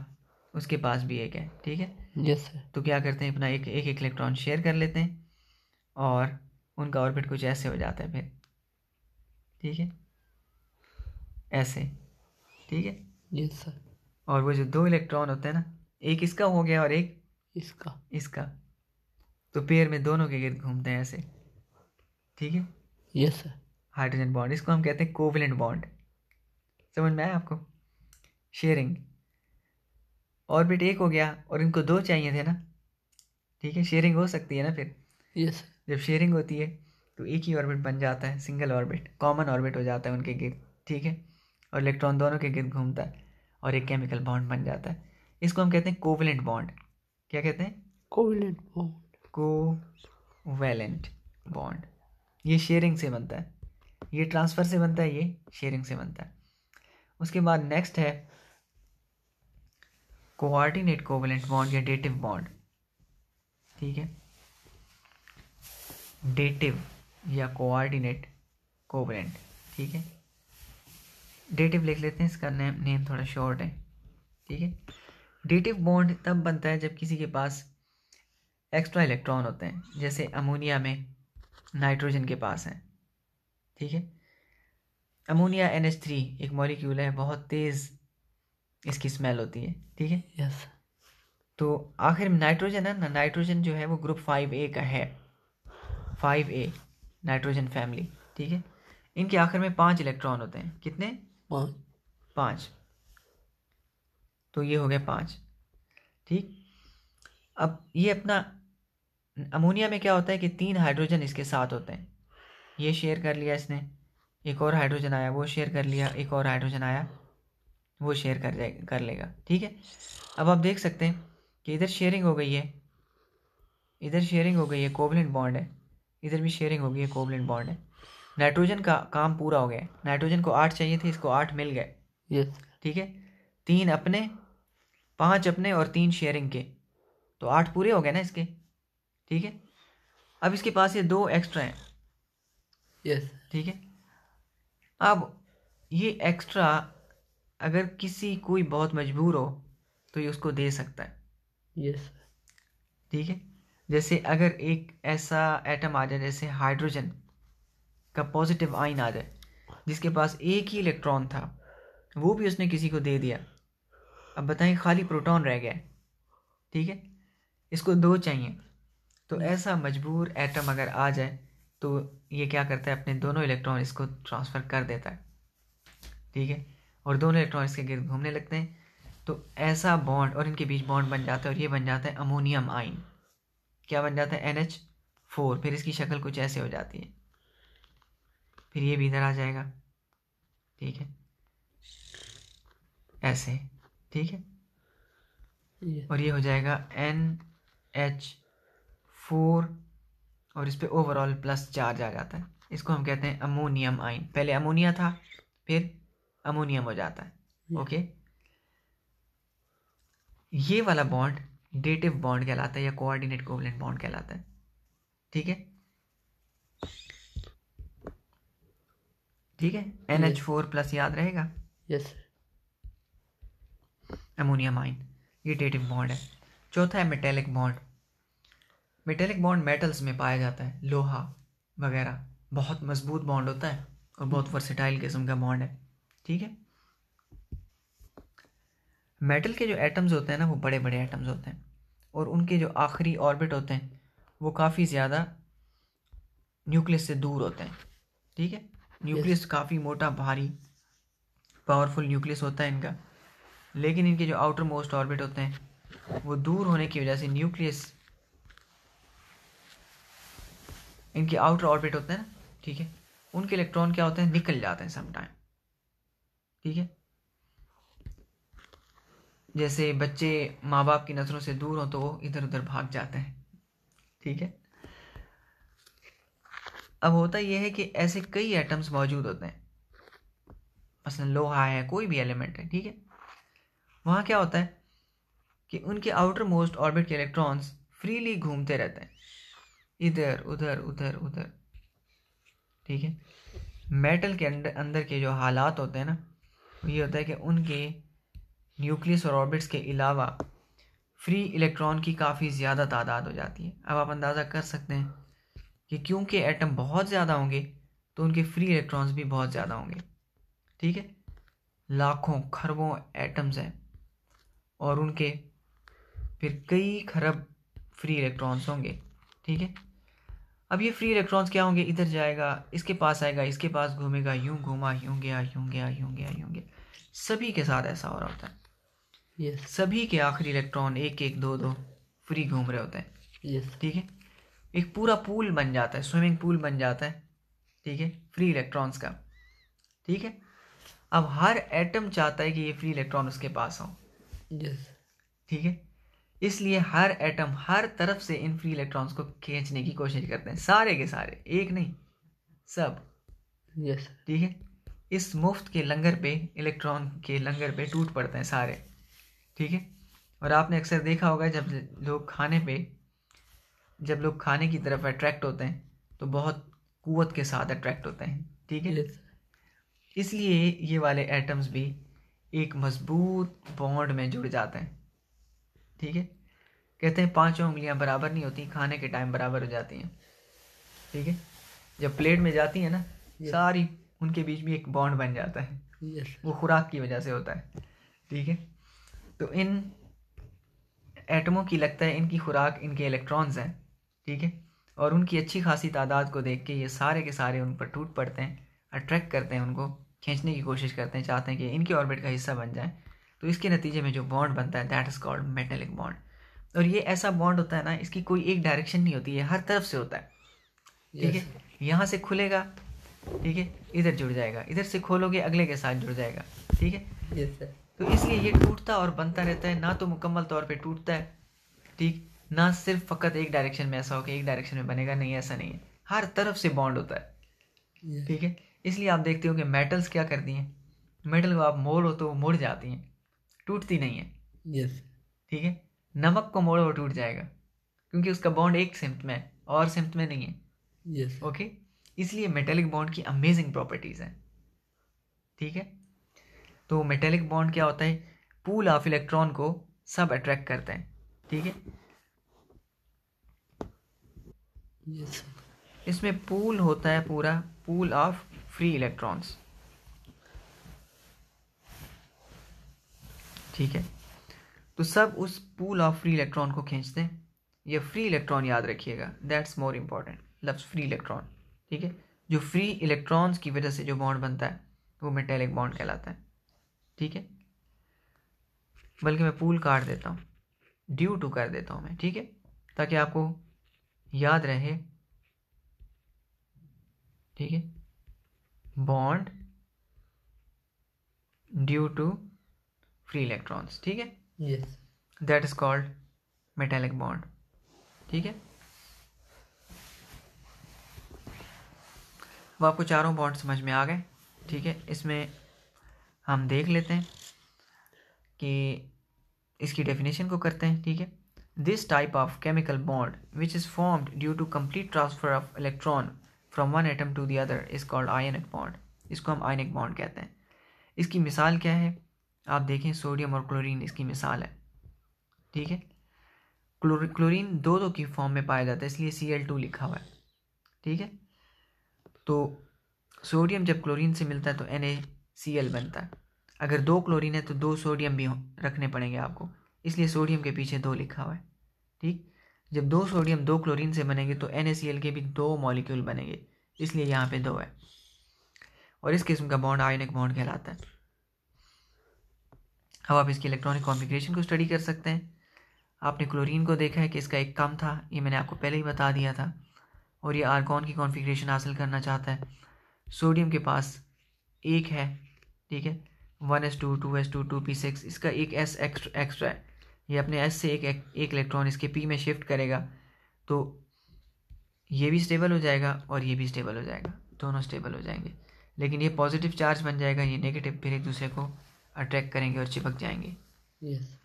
उसके पास भी एक है, ठीक है, यस सर। तो क्या करते हैं, अपना एक इलेक्ट्रॉन शेयर कर लेते हैं और उनका ऑर्बिट कुछ ऐसे हो जाता है फिर, ठीक है, ऐसे, ठीक है। Yes sir. और वो जो 2 इलेक्ट्रॉन होते हैं ना, एक इसका हो गया और एक इसका, तो पेयर में दोनों के गिर्द घूमते हैं ऐसे, ठीक है। Yes sir. हाइड्रोजन बॉन्ड, इसको हम कहते हैं कोवेलेंट बॉन्ड। समझ में आया आपको? शेयरिंग, ऑर्बिट एक हो गया और इनको 2 चाहिए थे ना, ठीक है, शेयरिंग हो सकती है ना फिर। Yes sir. जब शेयरिंग होती है तो एक ही ऑर्बिट बन जाता है, सिंगल ऑर्बिट, कॉमन ऑर्बिट हो जाता है उनके गिर्द, ठीक है, और इलेक्ट्रॉन दोनों के गिर्द घूमता है और एक केमिकल बॉन्ड बन जाता है। इसको हम कहते हैं कोवेलेंट बॉन्ड। क्या कहते हैं? Covalent bond. Covalent bond. ये शेयरिंग से बनता है, ये ट्रांसफ़र से बनता है, ये शेयरिंग से बनता है। उसके बाद नेक्स्ट है कोऑर्डिनेट कोवेलेंट बॉन्ड या डेटिव बॉन्ड, ठीक है, डेटिव या कोऑर्डिनेट कोवेलेंट, ठीक है। डेटिव लिख लेते हैं, इसका नेम थोड़ा शॉर्ट है, ठीक है। डेटिव बॉन्ड तब बनता है जब किसी के पास एक्स्ट्रा इलेक्ट्रॉन होते हैं, जैसे अमोनिया में नाइट्रोजन के पास है, ठीक है। अमोनिया NH3 एक मॉलिक्यूल है, बहुत तेज़ इसकी स्मेल होती है, ठीक है। यस। तो आखिर में नाइट्रोजन है ना, नाइट्रोजन जो है वो ग्रुप 5A का है, 5A नाइट्रोजन फैमिली, ठीक है। इनके आखिर में 5 इलेक्ट्रॉन होते हैं, कितने? 5। तो ये हो गए 5, ठीक। अब ये अपना अमोनिया में क्या होता है कि 3 हाइड्रोजन इसके साथ होते हैं, ये शेयर कर लिया इसने, एक और हाइड्रोजन आया वो शेयर कर लिया, एक और हाइड्रोजन आया वो शेयर कर लेगा, ठीक है। अब आप देख सकते हैं कि इधर शेयरिंग हो गई है, इधर शेयरिंग हो गई है, कोवलेंट बॉन्ड है, इधर भी शेयरिंग हो गई है, कोवलेंट बॉन्ड है। नाइट्रोजन का काम पूरा हो गया, नाइट्रोजन को 8 चाहिए थे, इसको 8 मिल गए, यस। ठीक है। 3 अपने, 5 अपने और 3 शेयरिंग के, तो 8 पूरे हो गए ना इसके, ठीक है। अब इसके पास ये 2 एक्स्ट्रा हैं, यस। ठीक है। अब ये एक्स्ट्रा अगर कोई बहुत मजबूर हो तो ये उसको दे सकता है, यस। ठीक है। जैसे अगर एक ऐसा एटम आ जाए जैसे हाइड्रोजन का पॉजिटिव आयन आ जाए जिसके पास एक ही इलेक्ट्रॉन था, वो भी उसने किसी को दे दिया, अब बताएं खाली प्रोटॉन रह गया, ठीक है, इसको 2 चाहिए, तो ऐसा मजबूर एटम अगर आ जाए तो ये क्या करता है, अपने दोनों इलेक्ट्रॉन इसको ट्रांसफ़र कर देता है, ठीक है, और दोनों इलेक्ट्रॉन इसके गिर्द घूमने लगते हैं, तो ऐसा बॉन्ड और इनके बीच बॉन्ड बन जाता है और ये बन जाता है अमोनियम आयन। क्या बन जाता है? NH4। फिर इसकी शक्ल कुछ ऐसे हो जाती है, फिर ये भी इधर आ जाएगा, ठीक है, ऐसे, ठीक है, और ये हो जाएगा NH4 और इस पर ओवरऑल प्लस चार्ज आ जाता है, इसको हम कहते हैं अमोनियम आयन। पहले अमोनिया था फिर अमोनियम हो जाता है, ओके। ये वाला बॉन्ड डेटिव बॉन्ड कहलाता है या कोऑर्डिनेट कोवलेंट बॉन्ड कहलाता है, ठीक है, ठीक है। NH4 प्लस याद रहेगा, यस। अमोनियम आयन, ये डेटिव बॉन्ड है। चौथा है metallic bond. Metallic bond metals में पाया जाता है, लोहा वगैरह, बहुत मजबूत बॉन्ड होता है और बहुत वर्सेटाइल किस्म का बॉन्ड है, ठीक है। मेटल के जो एटम्स होते हैं ना, वो बड़े बड़े एटम्स होते हैं और उनके जो आखिरी ऑर्बिट होते हैं वो काफ़ी ज़्यादा न्यूक्लियस से दूर होते हैं, ठीक है। न्यूक्लियस काफ़ी मोटा भारी पावरफुल न्यूक्लियस होता है इनका, लेकिन इनके जो आउटर मोस्ट ऑर्बिट होते हैं वो दूर होने की वजह से न्यूक्लियस, इनके आउटर ऑर्बिट होते हैं ना, ठीक है, उनके इलेक्ट्रॉन क्या होते हैं, निकल जाते हैं समटाइम, ठीक है। जैसे बच्चे माँ बाप की नज़रों से दूर हो तो वो इधर उधर भाग जाते हैं, ठीक है। अब होता यह है कि ऐसे कई एटम्स मौजूद होते हैं, मसलन लोहा है, कोई भी एलिमेंट है, ठीक है, वहाँ क्या होता है कि उनके आउटर मोस्ट ऑर्बिट के इलेक्ट्रॉन्स फ्रीली घूमते रहते हैं, इधर उधर उधर उधर, ठीक है। मेटल के अंदर के जो हालात होते हैं ना, ये होता है कि उनके न्यूक्लियस और ऑर्बिट्स के अलावा फ्री इलेक्ट्रॉन की काफ़ी ज़्यादा तादाद हो जाती है। अब आप अंदाज़ा कर सकते हैं कि क्योंकि एटम बहुत ज़्यादा होंगे तो उनके फ्री इलेक्ट्रॉन्स भी बहुत ज़्यादा होंगे। ठीक है, लाखों खरबों एटम्स हैं और उनके फिर कई खरब फ्री इलेक्ट्रॉन्स होंगे। ठीक है, अब ये फ्री इलेक्ट्रॉन्स क्या होंगे, इधर जाएगा, इसके पास आएगा, इसके पास घूमेगा, यूं घूमा, यूं गया, यूं गया, यूं गया, यूं गया। सभी के साथ ऐसा हो रहा होता है। यस सभी के आखिरी इलेक्ट्रॉन एक एक दो दो फ्री घूम रहे होते हैं। यस ठीक है, एक पूरा पूल बन जाता है, स्विमिंग पूल बन जाता है। ठीक है, फ्री इलेक्ट्रॉन्स का। ठीक है, अब हर एटम चाहता है कि ये फ्री इलेक्ट्रॉन उसके पास हो। यस ठीक है, इसलिए हर एटम हर तरफ से इन फ्री इलेक्ट्रॉन्स को खींचने की कोशिश करते हैं, सारे के सारे, एक नहीं, सब। यस ठीक है, इस मुफ्त के लंगर पे, इलेक्ट्रॉन के लंगर पे टूट पड़ते हैं सारे। ठीक है, और आपने अक्सर देखा होगा जब लोग खाने की तरफ अट्रैक्ट होते हैं तो बहुत कुव्वत के साथ अट्रैक्ट होते हैं। ठीक है, यस इसलिए ये वाले एटम्स भी एक मजबूत बॉन्ड में जुड़ जाते हैं। ठीक है, कहते हैं पांचों उंगलियां बराबर नहीं होती, खाने के टाइम बराबर हो जाती हैं। ठीक है, जब प्लेट में जाती है ना, सारी उनके बीच में एक बॉन्ड बन जाता है, यस वो खुराक की वजह से होता है। ठीक है, तो इन एटमों की लगता है इनकी खुराक इनके इलेक्ट्रॉन्स हैं। ठीक है, और उनकी अच्छी खासी तादाद को देख के ये सारे के सारे उन पर टूट पड़ते हैं, अट्रैक्ट करते हैं, उनको खींचने की कोशिश करते हैं, चाहते हैं कि इनके ऑर्बिट का हिस्सा बन जाए। तो इसके नतीजे में जो बॉन्ड बनता है that is called metallic bond. और ये ऐसा बॉन्ड होता है ना, इसकी कोई एक डायरेक्शन नहीं होती है, हर तरफ से होता है। ठीक है, यहाँ से खुलेगा, ठीक है, इधर जुड़ जाएगा, इधर से खोलोगे अगले के साथ जुड़ जाएगा। ठीक है, यस सर तो इसलिए ये टूटता और बनता रहता है, ना तो मुकम्मल तौर पे टूटता है, ठीक, ना सिर्फ फ़कत एक डायरेक्शन में, ऐसा हो कि एक डायरेक्शन में बनेगा, नहीं, ऐसा नहीं है, हर तरफ से बॉन्ड होता है। ठीक है, इसलिए आप देखते हो कि मेटल्स क्या करती हैं, मेटल को आप मोड़ो तो वो मुड़ जाती हैं, टूटती नहीं है। यस ठीक है, नमक को मोड़ो वो टूट जाएगा, क्योंकि उसका बॉन्ड एक सिमत में है और सिमत में नहीं है। यस ओके, इसलिए मेटेलिक बॉन्ड की अमेजिंग प्रॉपर्टीज़ हैं। ठीक है, तो मेटेलिक बॉन्ड क्या होता है, पूल ऑफ इलेक्ट्रॉन को सब अट्रैक्ट करते हैं। ठीक है, यस इसमें पूल होता है पूरा, पूल ऑफ फ्री इलेक्ट्रॉन्स। ठीक है, तो सब उस पूल ऑफ फ्री इलेक्ट्रॉन को खींचते हैं। ये फ्री इलेक्ट्रॉन याद रखिएगा, दैट्स मोर इम्पॉर्टेंट, लफ्ज़ फ्री इलेक्ट्रॉन। ठीक है, जो फ्री इलेक्ट्रॉन्स की वजह से जो बॉन्ड बनता है वो मेटेलिक बॉन्ड कहलाता है। ठीक है, बल्कि मैं पूल काट देता हूँ, ड्यू टू कर देता हूँ मैं। ठीक है, ताकि आपको याद रहे। ठीक है, bond due to free electrons. ठीक है, yes that is called metallic bond. ठीक है, वो आपको चारों बॉन्ड समझ में आ गए। ठीक है, इसमें हम देख लेते हैं कि इसकी डेफिनेशन को करते हैं। ठीक है, this type of chemical bond which is formed due to complete transfer of electron from one atom to the other is called ionic bond. इसको हम आयनिक बॉन्ड कहते हैं। इसकी मिसाल क्या है, आप देखें, सोडियम और क्लोरीन इसकी मिसाल है। ठीक है, क्लोरीन दो दो की फॉर्म में पाया जाता है, इसलिए Cl2 लिखा हुआ है। ठीक है, तो सोडियम जब क्लोरीन से मिलता है तो NaCl बनता है। अगर दो क्लोरीन है तो दो सोडियम भी रखने पड़ेंगे आपको, इसलिए सोडियम के पीछे दो लिखा हुआ है। ठीक, जब दो सोडियम दो क्लोरीन से बनेंगे तो NaCl के भी दो मॉलिक्यूल बनेंगे, इसलिए यहाँ पे दो है, और इस किस्म का बॉन्ड आयनिक बॉन्ड कहलाता है। अब आप इसकी इलेक्ट्रॉनिक कॉन्फ़िगरेशन को स्टडी कर सकते हैं। आपने क्लोरीन को देखा है कि इसका एक कम था, ये मैंने आपको पहले ही बता दिया था, और ये आर्गॉन की कॉन्फ़िगरेशन हासिल करना चाहता है। सोडियम के पास एक है, ठीक है, 1s2 2s2 2p6, इसका एक s एक्स्ट्रा है, ये अपने s से एक इलेक्ट्रॉन इसके p में शिफ्ट करेगा, तो ये भी स्टेबल हो जाएगा और ये भी स्टेबल हो जाएगा, दोनों स्टेबल हो जाएंगे। लेकिन ये पॉजिटिव चार्ज बन जाएगा, ये नेगेटिव, फिर एक दूसरे को अट्रैक्ट करेंगे और चिपक जाएंगे। यस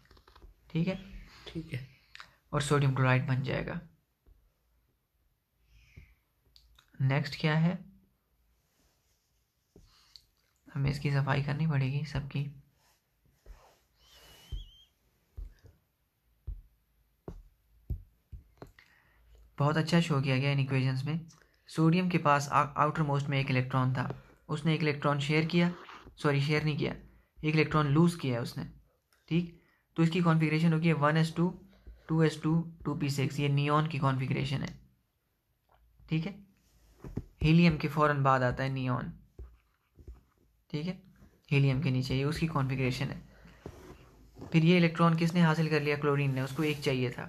ठीक है, ठीक है और सोडियम क्लोराइड बन जाएगा। नेक्स्ट क्या है, हमें इसकी सफाई करनी पड़ेगी सबकी। बहुत अच्छा शो किया गया इन इक्वेशंस में। सोडियम के पास आउटर मोस्ट में एक इलेक्ट्रॉन था, उसने एक इलेक्ट्रॉन शेयर किया, सॉरी शेयर नहीं किया, एक इलेक्ट्रॉन लूज़ किया है उसने, ठीक। तो इसकी कॉन्फ़िगरेशन होगी 1s2 2s2 2p6, ये नियॉन की कॉन्फ़िगरेशन है, ठीक है। हीलियम के फ़ौरन बाद आता है नियॉन, ठीक है, हीलियम के नीचे ये उसकी कॉन्फ़िगरेशन है। फिर ये इलेक्ट्रॉन किसने हासिल कर लिया? क्लोरीन ने, उसको एक चाहिए था,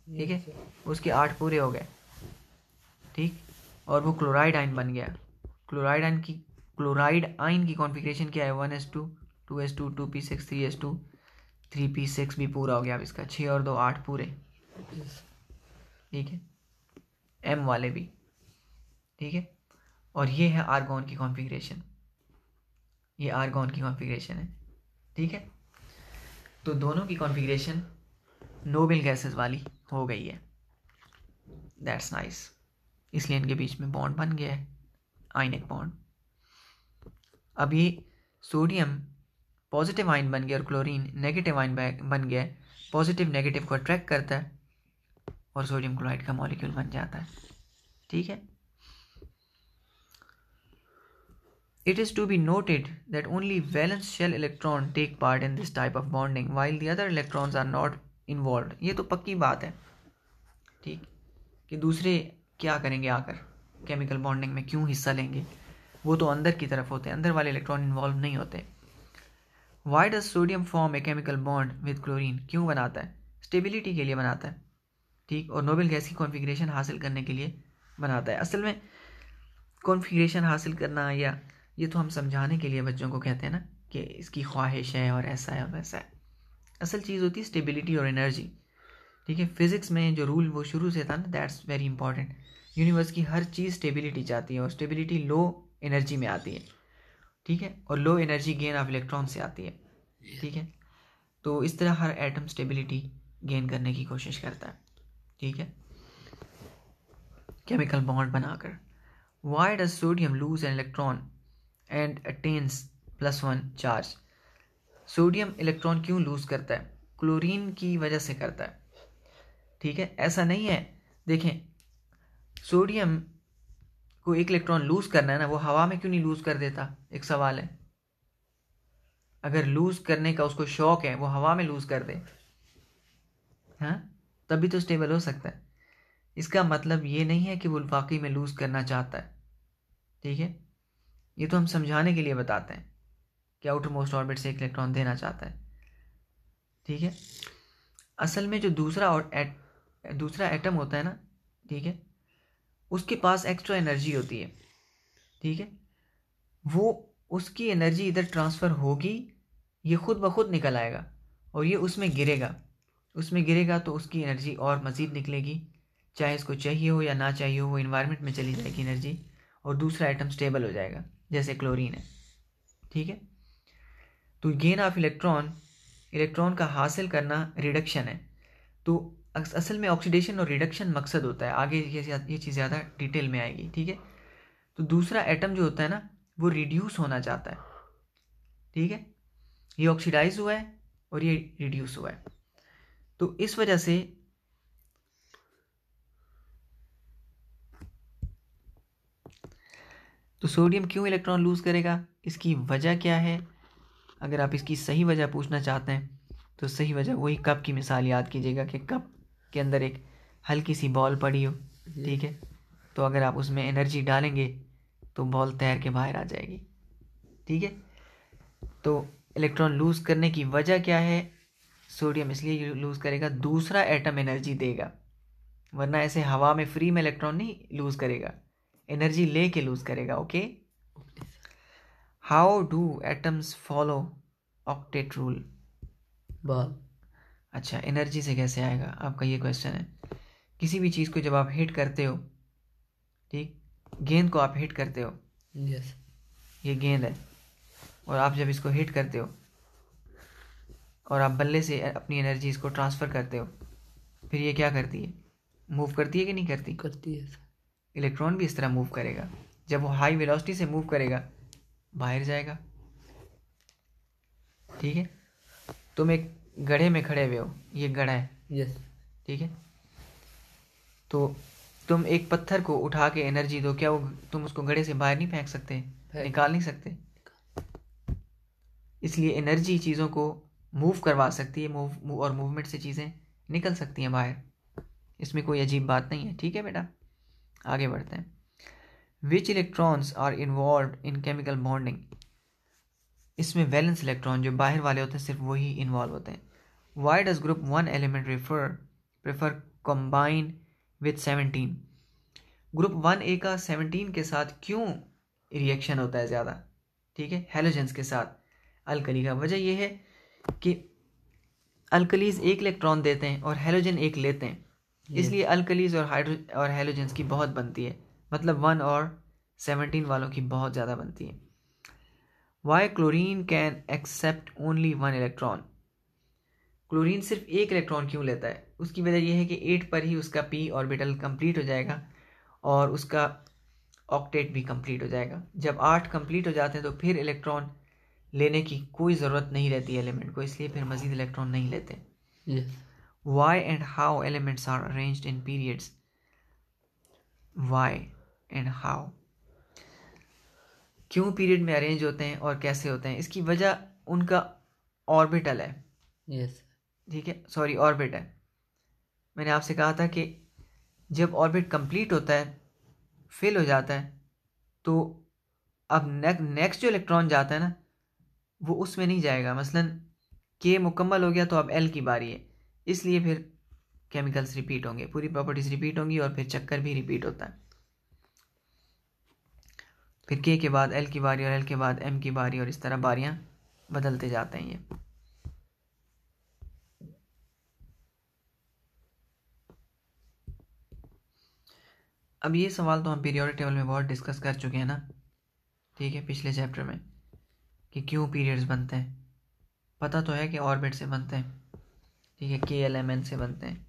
ठीक है, उसके 8 पूरे हो गए, ठीक, और वो क्लोराइड आयन बन गया। क्लोराइड आयन की कॉन्फ़िगरेशन क्या है? 1s2 2s2 2p6 3s2 3p6 भी पूरा हो गया। अब इसका 6 और 2 8 पूरे, ठीक है, m वाले भी, ठीक है। और ये है आर्गॉन की कॉन्फ़िगरेशन, ये आर्गॉन की कॉन्फ़िगरेशन है, ठीक है। तो दोनों की कॉन्फ़िगरेशन नोबल गैसेस वाली हो गई है। That's nice. इसलिए इनके बीच में बॉन्ड बन गया है, आयनिक बॉन्ड। अब ये सोडियम पॉजिटिव आयन बन गया और क्लोरीन नेगेटिव आयन बन गया है। पॉजिटिव नेगेटिव को अट्रैक्ट करता है और सोडियम क्लोराइड का मॉलिक्यूल बन जाता है, ठीक है। It is to be noted that only valence shell electron take part in this type of bonding while the other electrons are not involved। ये तो पक्की बात है, ठीक, कि दूसरे क्या करेंगे आकर, केमिकल बॉन्डिंग में क्यों हिस्सा लेंगे, वो तो अंदर की तरफ होते हैं, अंदर वाले इलेक्ट्रॉन इन्वॉल्व नहीं होते। Why does sodium form a chemical bond with chlorine? क्यों बनाता है? स्टेबिलिटी के लिए बनाता है, ठीक, और नोबल गैस की कॉन्फ़िगरेशन हासिल करने के लिए बनाता है। असल में कॉन्फ़िगरेशन हासिल करना, या ये तो हम समझाने के लिए बच्चों को कहते हैं ना कि इसकी ख्वाहिश है और ऐसा है और वैसा है। असल चीज़ होती है स्टेबिलिटी और एनर्जी, ठीक है। फिज़िक्स में जो रूल वो शुरू से था ना, दैट्स वेरी इंपॉर्टेंट। यूनिवर्स की हर चीज़ स्टेबिलिटी चाहती है और स्टेबिलिटी लो एनर्जी में आती है, ठीक है, और low energy gain of electron से आती है, ठीक है। तो इस तरह हर एटम स्टेबिलिटी गेन करने की कोशिश करता है, ठीक है, केमिकल बॉन्ड बनाकर। Why does sodium lose an electron and attains +1 charge? Sodium electron क्यों लूज करता है? क्लोरीन की वजह से करता है, ठीक है। ऐसा नहीं है, देखें, सोडियम को एक इलेक्ट्रॉन लूज करना है ना, वो हवा में क्यों नहीं लूज कर देता? एक सवाल है। अगर लूज करने का उसको शौक है, वो हवा में लूज कर दे, हाँ, तभी तो स्टेबल हो सकता है। इसका मतलब ये नहीं है कि वो वाकई में लूज करना चाहता है, ठीक है। ये तो हम समझाने के लिए बताते हैं कि आउटर मोस्ट ऑर्बिट से एक इलेक्ट्रॉन देना चाहता है, ठीक है। असल में जो दूसरा एटम होता है ना, ठीक है, उसके पास एक्स्ट्रा एनर्जी होती है, ठीक है। वो उसकी एनर्जी इधर ट्रांसफ़र होगी, ये खुद ब खुद निकल आएगा और ये उसमें गिरेगा तो उसकी एनर्जी और मज़ीद निकलेगी, चाहे इसको चाहिए हो या ना चाहिए हो, वो इन्वायरमेंट में चली जाएगी एनर्जी और दूसरा एटम स्टेबल हो जाएगा, जैसे क्लोरीन है, ठीक है। तो गेन ऑफ इलेक्ट्रॉन का हासिल करना रिडक्शन है। तो असल में ऑक्सीडेशन और रिडक्शन मकसद होता है, आगे ये चीज़ ज़्यादा डिटेल में आएगी, ठीक है। तो दूसरा एटम जो होता है ना, वो रिड्यूस होना चाहता है, ठीक है। ये ऑक्सीडाइज हुआ है और ये रिड्यूस हुआ है, तो इस वजह से तो सोडियम क्यों इलेक्ट्रॉन लूज करेगा, इसकी वजह क्या है? अगर आप इसकी सही वजह पूछना चाहते हैं तो सही वजह वही कप की मिसाल याद कीजिएगा कि कप के अंदर एक हल्की सी बॉल पड़ी हो, ठीक है, तो अगर आप उसमें एनर्जी डालेंगे तो बॉल तैर के बाहर आ जाएगी, ठीक है। तो इलेक्ट्रॉन लूज करने की वजह क्या है? सोडियम इसलिए लूज करेगा, दूसरा एटम एनर्जी देगा, वरना ऐसे हवा में फ्री में इलेक्ट्रॉन नहीं लूज करेगा, एनर्जी ले के लूज करेगा, okay. How do atoms follow octet rule? Ball. अच्छा, एनर्जी से कैसे आएगा, आपका ये क्वेश्चन है। किसी भी चीज़ को जब आप हिट करते हो, ठीक, गेंद को आप हिट करते हो, यस। ये गेंद है, और आप जब इसको हिट करते हो और आप बल्ले से अपनी एनर्जी इसको ट्रांसफ़र करते हो, फिर ये क्या करती है? मूव करती है कि नहीं करती? करती है। इलेक्ट्रॉन भी इस तरह मूव करेगा, जब वो हाई वेलोसिटी से मूव करेगा बाहर जाएगा, ठीक है। तुम एक गड्ढे में खड़े हुए हो, ये गड्ढा है, यस। ठीक है, तो तुम एक पत्थर को उठा के एनर्जी दो, क्या वो तुम उसको घड़े से बाहर नहीं फेंक सकते, निकाल नहीं सकते? इसलिए एनर्जी चीज़ों को मूव करवा सकती है, और मूवमेंट से चीज़ें निकल सकती हैं बाहर। इसमें कोई अजीब बात नहीं है। ठीक है बेटा, आगे बढ़ते हैं। Which electrons are involve in chemical bonding? इसमें वैलेंस इलेक्ट्रॉन जो बाहर वाले होते हैं सिर्फ वही इन्वॉल्व होते हैं। Why does group 1 element prefer combine with 17? Group 1A का 17 के साथ क्यों रिएक्शन होता है ज़्यादा? ठीक है, हैलोजेंस के साथ अल्कली का। वजह यह है कि अल्कलीज एक इलेक्ट्रॉन देते हैं और हैलोजन एक लेते हैं, इसलिए अल्कलीज और हैलोजेंस की बहुत बनती है, मतलब 1 और 17 वालों की बहुत ज़्यादा बनती है। Why chlorine can accept only 1 electron? Chlorine सिर्फ एक इलेक्ट्रॉन क्यों लेता है? उसकी वजह यह है कि 8 पर ही उसका p ऑर्बिटल कंप्लीट हो जाएगा और उसका ऑक्टेट भी कंप्लीट हो जाएगा। जब 8 कंप्लीट हो जाते हैं तो फिर इलेक्ट्रॉन लेने की कोई ज़रूरत नहीं रहती एलिमेंट को, इसलिए फिर मज़ीद इलेक्ट्रॉन नहीं लेते। Why and how elements are arranged in periods? Why and how, क्यों पीरियड में अरेंज होते हैं और कैसे होते हैं? इसकी वजह उनका ऑर्बिटल है। ठीक है, सॉरी, ऑर्बिट है। मैंने आपसे कहा था कि जब ऑर्बिट कंप्लीट होता है, फिल हो जाता है, तो अब नेक्स्ट जो इलेक्ट्रॉन जाता है ना, वो उसमें नहीं जाएगा। मसलन के मुकम्मल हो गया तो अब एल की बारी है, इसलिए फिर केमिकल्स रिपीट होंगे, पूरी प्रॉपर्टीज रिपीट होंगी और फिर चक्कर भी रिपीट होता है। फिर के बाद एल की बारी और एल के बाद एम की बारी, और इस तरह बारियां बदलते जाते हैं ये। अब ये सवाल तो हम पीरियोडिक टेबल में बहुत डिस्कस कर चुके हैं ना, ठीक है, पिछले चैप्टर में, कि क्यों पीरियड्स बनते हैं। पता तो है कि ऑर्बिट से बनते हैं, ठीक है, के एल एम एन से बनते हैं।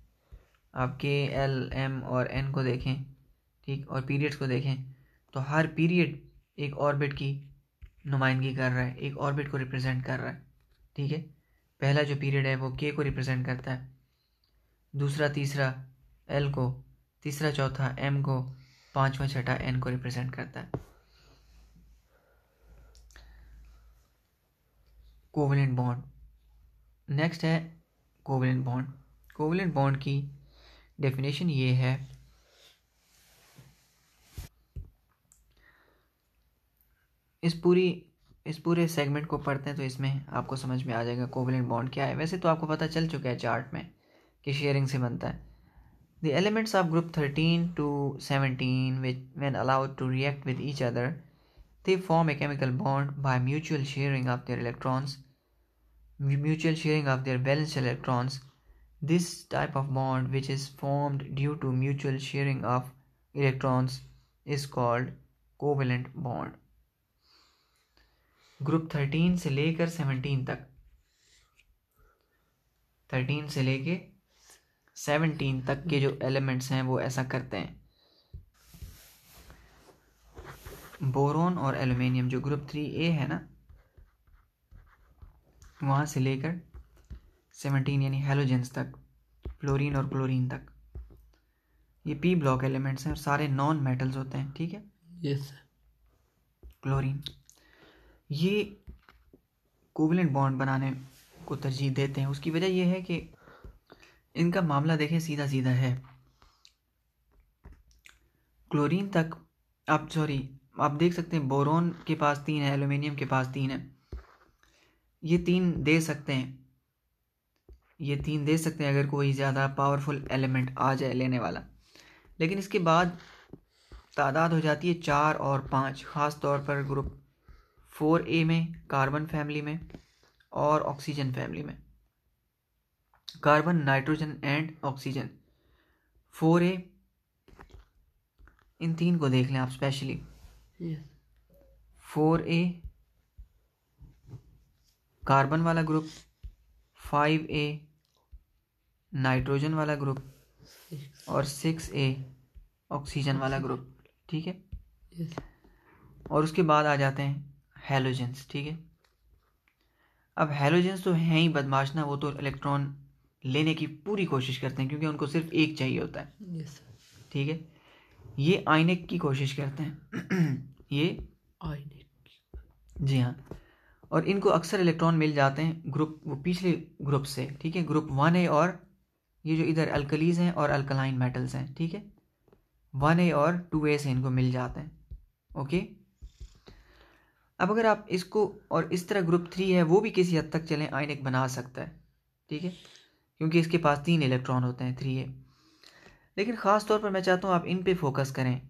आप के एल एम और एन को देखें, ठीक, और पीरियड्स को देखें, तो हर पीरियड एक ऑर्बिट की नुमाइंदगी कर रहा है, एक ऑर्बिट को रिप्रेजेंट कर रहा है। ठीक है, पहला जो पीरियड है वो के को रिप्रेजेंट करता है, दूसरा तीसरा एल को, तीसरा चौथा एम को, पांचवा छठा एन को रिप्रेजेंट करता है। कोवेलेंट बॉन्ड, नेक्स्ट है कोवेलेंट बॉन्ड। कोवेलेंट बॉन्ड की डेफिनेशन ये है, इस पूरे सेगमेंट को पढ़ते हैं तो इसमें आपको समझ में आ जाएगा कोवेलेंट बॉन्ड क्या है। वैसे तो आपको पता चल चुका है चार्ट में कि शेयरिंग से बनता है। The elements of group 13 to 17 when allowed to react with each other, they form a chemical bond by mutual sharing of their electrons, mutual sharing of their valence electrons. This type of bond, which is formed due to mutual sharing of electrons, is called covalent bond. Group 13 से लेकर 17 तक, 13 से लेके 17 तक के जो elements हैं वो ऐसा करते हैं। बोरोन और एल्युमिनियम जो ग्रुप 3A है ना, वहाँ से लेकर 17 यानी हैलोजेंस तक, फ्लोरीन और क्लोरीन तक, ये पी ब्लॉक एलिमेंट्स हैं और सारे नॉन मेटल्स होते हैं। ठीक है, यस। क्लोरीन, ये कोवेलेंट बॉन्ड बनाने को तरजीह देते हैं। उसकी वजह यह है कि इनका मामला देखें सीधा सीधा है। क्लोरीन तक आप देख सकते हैं, बोरोन के पास 3 है, एल्युमिनियम के पास 3 है, ये 3 दे सकते हैं, ये 3 दे सकते हैं अगर कोई ज़्यादा पावरफुल एलिमेंट आ जाए लेने वाला। लेकिन इसके बाद तादाद हो जाती है 4 और 5, ख़ास तौर पर ग्रुप 4A में, कार्बन फैमिली में और ऑक्सीजन फैमिली में, carbon, nitrogen and oxygen. 4A, इन 3 को देख लें आप स्पेशली। 4A कार्बन वाला ग्रुप, 5A नाइट्रोजन वाला ग्रुप और 6A ऑक्सीजन वाला ग्रुप। ठीक है, और उसके बाद आ जाते हैं हैलोजेंस। ठीक है, अब हैलोजेंस तो हैं ही बदमाश ना, वो तो इलेक्ट्रॉन लेने की पूरी कोशिश करते हैं क्योंकि उनको सिर्फ एक चाहिए होता है। ठीक है, ये आयनिक की कोशिश करते हैं ये आयनिक, जी हाँ, और इनको अक्सर इलेक्ट्रॉन मिल जाते हैं ग्रुप वो पिछले ग्रुप से, ठीक है, ग्रुप 1A, और ये जो इधर अल्कलीज हैं और अल्कलाइन मेटल्स हैं, ठीक है, 1A और 2A से इनको मिल जाते हैं। ओके, अब अगर आप इसको और इस तरह ग्रुप 3 है वो भी किसी हद तक चलें आयनिक बना सकता है, ठीक है, क्योंकि इसके पास 3 इलेक्ट्रॉन होते हैं 3A। लेकिन ख़ास तौर पर मैं चाहता हूँ आप इन पे फोकस करें।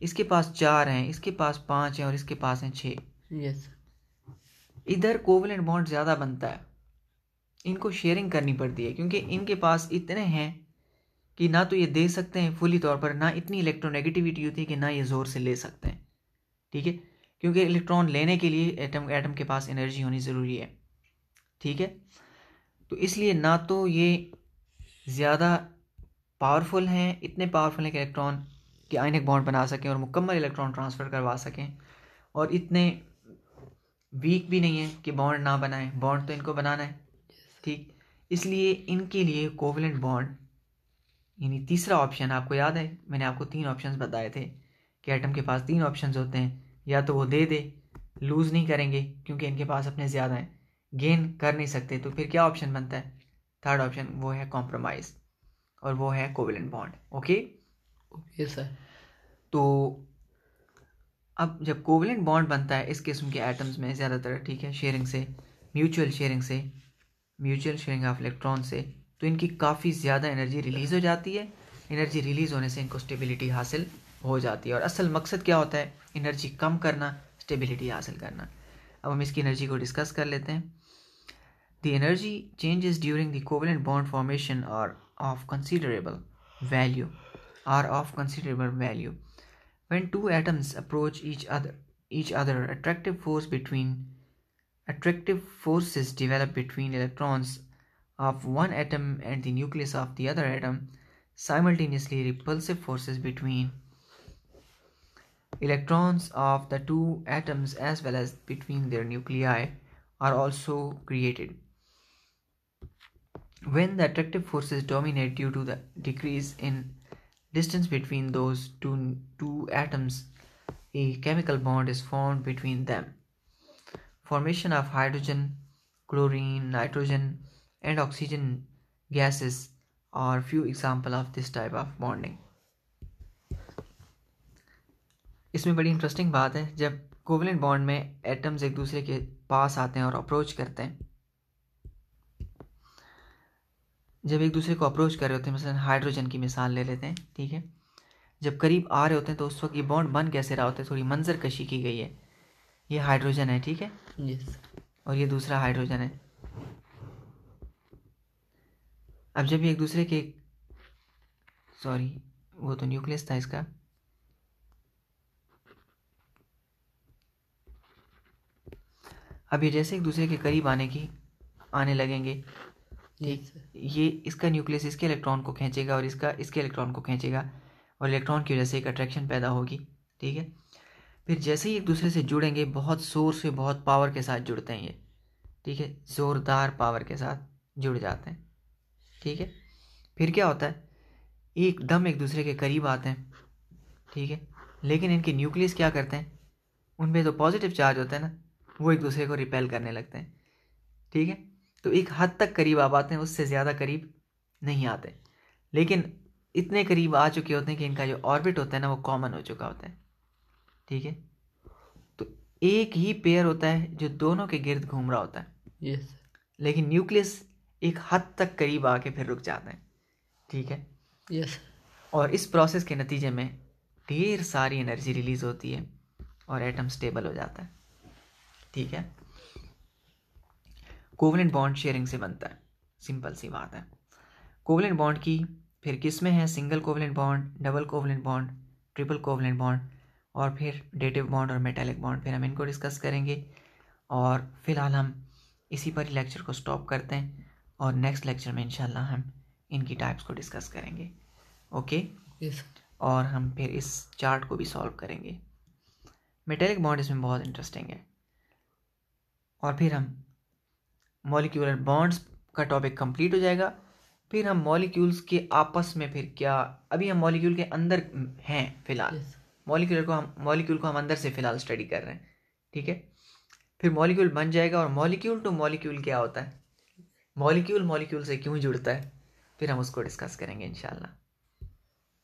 इसके पास 4 हैं, इसके पास 5 हैं और इसके पास हैं 6। यस, इधर कोवलेंट बॉन्ड ज़्यादा बनता है, इनको शेयरिंग करनी पड़ती है क्योंकि इनके पास इतने हैं कि ना तो ये दे सकते हैं फुली तौर पर, ना इतनी इलेक्ट्रोनेगेटिविटी होती है कि ना ये ज़ोर से ले सकते हैं, ठीक है, क्योंकि इलेक्ट्रॉन लेने के लिए एटम के पास एनर्जी होनी ज़रूरी है, ठीक है। तो इसलिए ना तो ये ज़्यादा पावरफुल हैं, इतने पावरफुल हैं कि इलेक्ट्रॉन के आयनिक बॉन्ड बना सकें और मुकम्मल इलेक्ट्रॉन ट्रांसफ़र करवा सकें, और इतने वीक भी नहीं है कि बॉन्ड ना बनाएं, बॉन्ड तो इनको बनाना है, ठीक। इसलिए इनके लिए कोवलेंट बॉन्ड यानी तीसरा ऑप्शन, आपको याद है मैंने आपको 3 ऑप्शंस बताए थे कि एटम के पास 3 ऑप्शंस होते हैं, या तो वो दे लूज़ नहीं करेंगे क्योंकि इनके पास अपने ज़्यादा हैं, गेन कर नहीं सकते, तो फिर क्या ऑप्शन बनता है, थर्ड ऑप्शन, वो है कॉम्प्रोमाइज़, और वो है covalent bond. Okay, okay sir. तो अब जब कोवलेंट बॉन्ड बनता है इस किस्म के एटम्स में ज़्यादातर, ठीक है, शेयरिंग से, म्यूचुअल शेयरिंग ऑफ इलेक्ट्रॉन से, तो इनकी काफ़ी ज़्यादा एनर्जी रिलीज़ हो जाती है। एनर्जी रिलीज़ होने से इनको स्टेबिलिटी हासिल हो जाती है, और असल मकसद क्या होता है, एनर्जी कम करना, स्टेबिलिटी हासिल करना। अब हम इसकी एनर्जी को डिस्कस कर लेते हैं। The energy changes during the covalent bond formation are of considerable value when two atoms approach each other, attractive forces develop between electrons of one atom and the nucleus of the other atom. Simultaneously, repulsive forces between electrons of the two atoms as well as between their nuclei are also created. When the attractive forces dominate due to the decrease in distance between those two atoms, a chemical bond is formed between them. Formation of hydrogen, chlorine, nitrogen, and oxygen gases are few examples of this type of bonding. इसमें बड़ी interesting बात है, जब covalent bond में atoms एक दूसरे के पास आते हैं और अप्रोच करते हैं, जब एक दूसरे को अप्रोच कर रहे होते हैं, मसलन हाइड्रोजन की मिसाल ले लेते हैं, ठीक है, जब करीब आ रहे होते हैं तो उस वक्त ये बॉन्ड बन कैसे रहा होता है, थोड़ी मंजर कशी की गई है। ये हाइड्रोजन है, ठीक है, यस, और ये दूसरा हाइड्रोजन है। अब जब ये एक दूसरे के, सॉरी वो तो न्यूक्लियस था इसका, अब ये जैसे एक दूसरे के करीब आने लगेंगे, ठीक, ये इसका न्यूक्लियस इसके इलेक्ट्रॉन को खींचेगा और इसका इसके इलेक्ट्रॉन को खींचेगा, और इलेक्ट्रॉन की वजह से एक अट्रैक्शन पैदा होगी, ठीक है। फिर जैसे ही एक दूसरे से जुड़ेंगे, बहुत ज़ोर से, बहुत पावर के साथ जुड़ते हैं ये, ठीक है, ज़ोरदार पावर के साथ जुड़ जाते हैं, ठीक है। फिर क्या होता है, एकदम एक दूसरे के करीब आते हैं, ठीक है, लेकिन इनके न्यूक्लियस क्या करते हैं, उनमें तो पॉजिटिव चार्ज होता है ना, वो एक दूसरे को रिपेल करने लगते हैं, ठीक है। तो एक हद तक करीब आ पाते हैं, उससे ज़्यादा करीब नहीं आते, लेकिन इतने करीब आ चुके होते हैं कि इनका जो ऑर्बिट होता है ना, वो कॉमन हो चुका होता है, ठीक है। तो एक ही पेयर होता है जो दोनों के गिर्द घूम रहा होता है, यस, लेकिन न्यूक्लियस एक हद तक करीब आके फिर रुक जाते हैं, ठीक है। यस, और इस प्रोसेस के नतीजे में ढेर सारी एनर्जी रिलीज होती है और एटम स्टेबल हो जाता है, ठीक है। कोवलेंट बॉन्ड शेयरिंग से बनता है, सिंपल सी बात है। कोवलेंट बॉन्ड की फिर किस्में हैं, single covalent bond, double covalent bond, triple covalent bond, और फिर डेटिव बॉन्ड और मेटालिक बॉन्ड, फिर हम इनको डिस्कस करेंगे। और फिलहाल हम इसी पर ही लेक्चर को स्टॉप करते हैं, और नेक्स्ट लेक्चर में इंशाल्लाह हम इनकी टाइप्स को डिस्कस करेंगे, ओके। यस, और हम फिर इस चार्ट को भी सॉल्व करेंगे। मेटालिक बॉन्ड इसमें बहुत इंटरेस्टिंग है, और फिर हम मॉलिक्यूलर बॉन्ड्स का टॉपिक कंप्लीट हो जाएगा, फिर हम मॉलिक्यूल्स के आपस में फिर क्या, अभी हम मॉलिक्यूल के अंदर हैं फिलहाल, Yes. मॉलिक्यूल को हम अंदर से फिलहाल स्टडी कर रहे हैं, ठीक है। फिर मॉलिक्यूल बन जाएगा, और मॉलिक्यूल टू मॉलिक्यूल क्या होता है, मॉलिक्यूल मॉलिक्यूल से क्यों जुड़ता है, फिर हम उसको डिस्कस करेंगे इंशाल्लाह।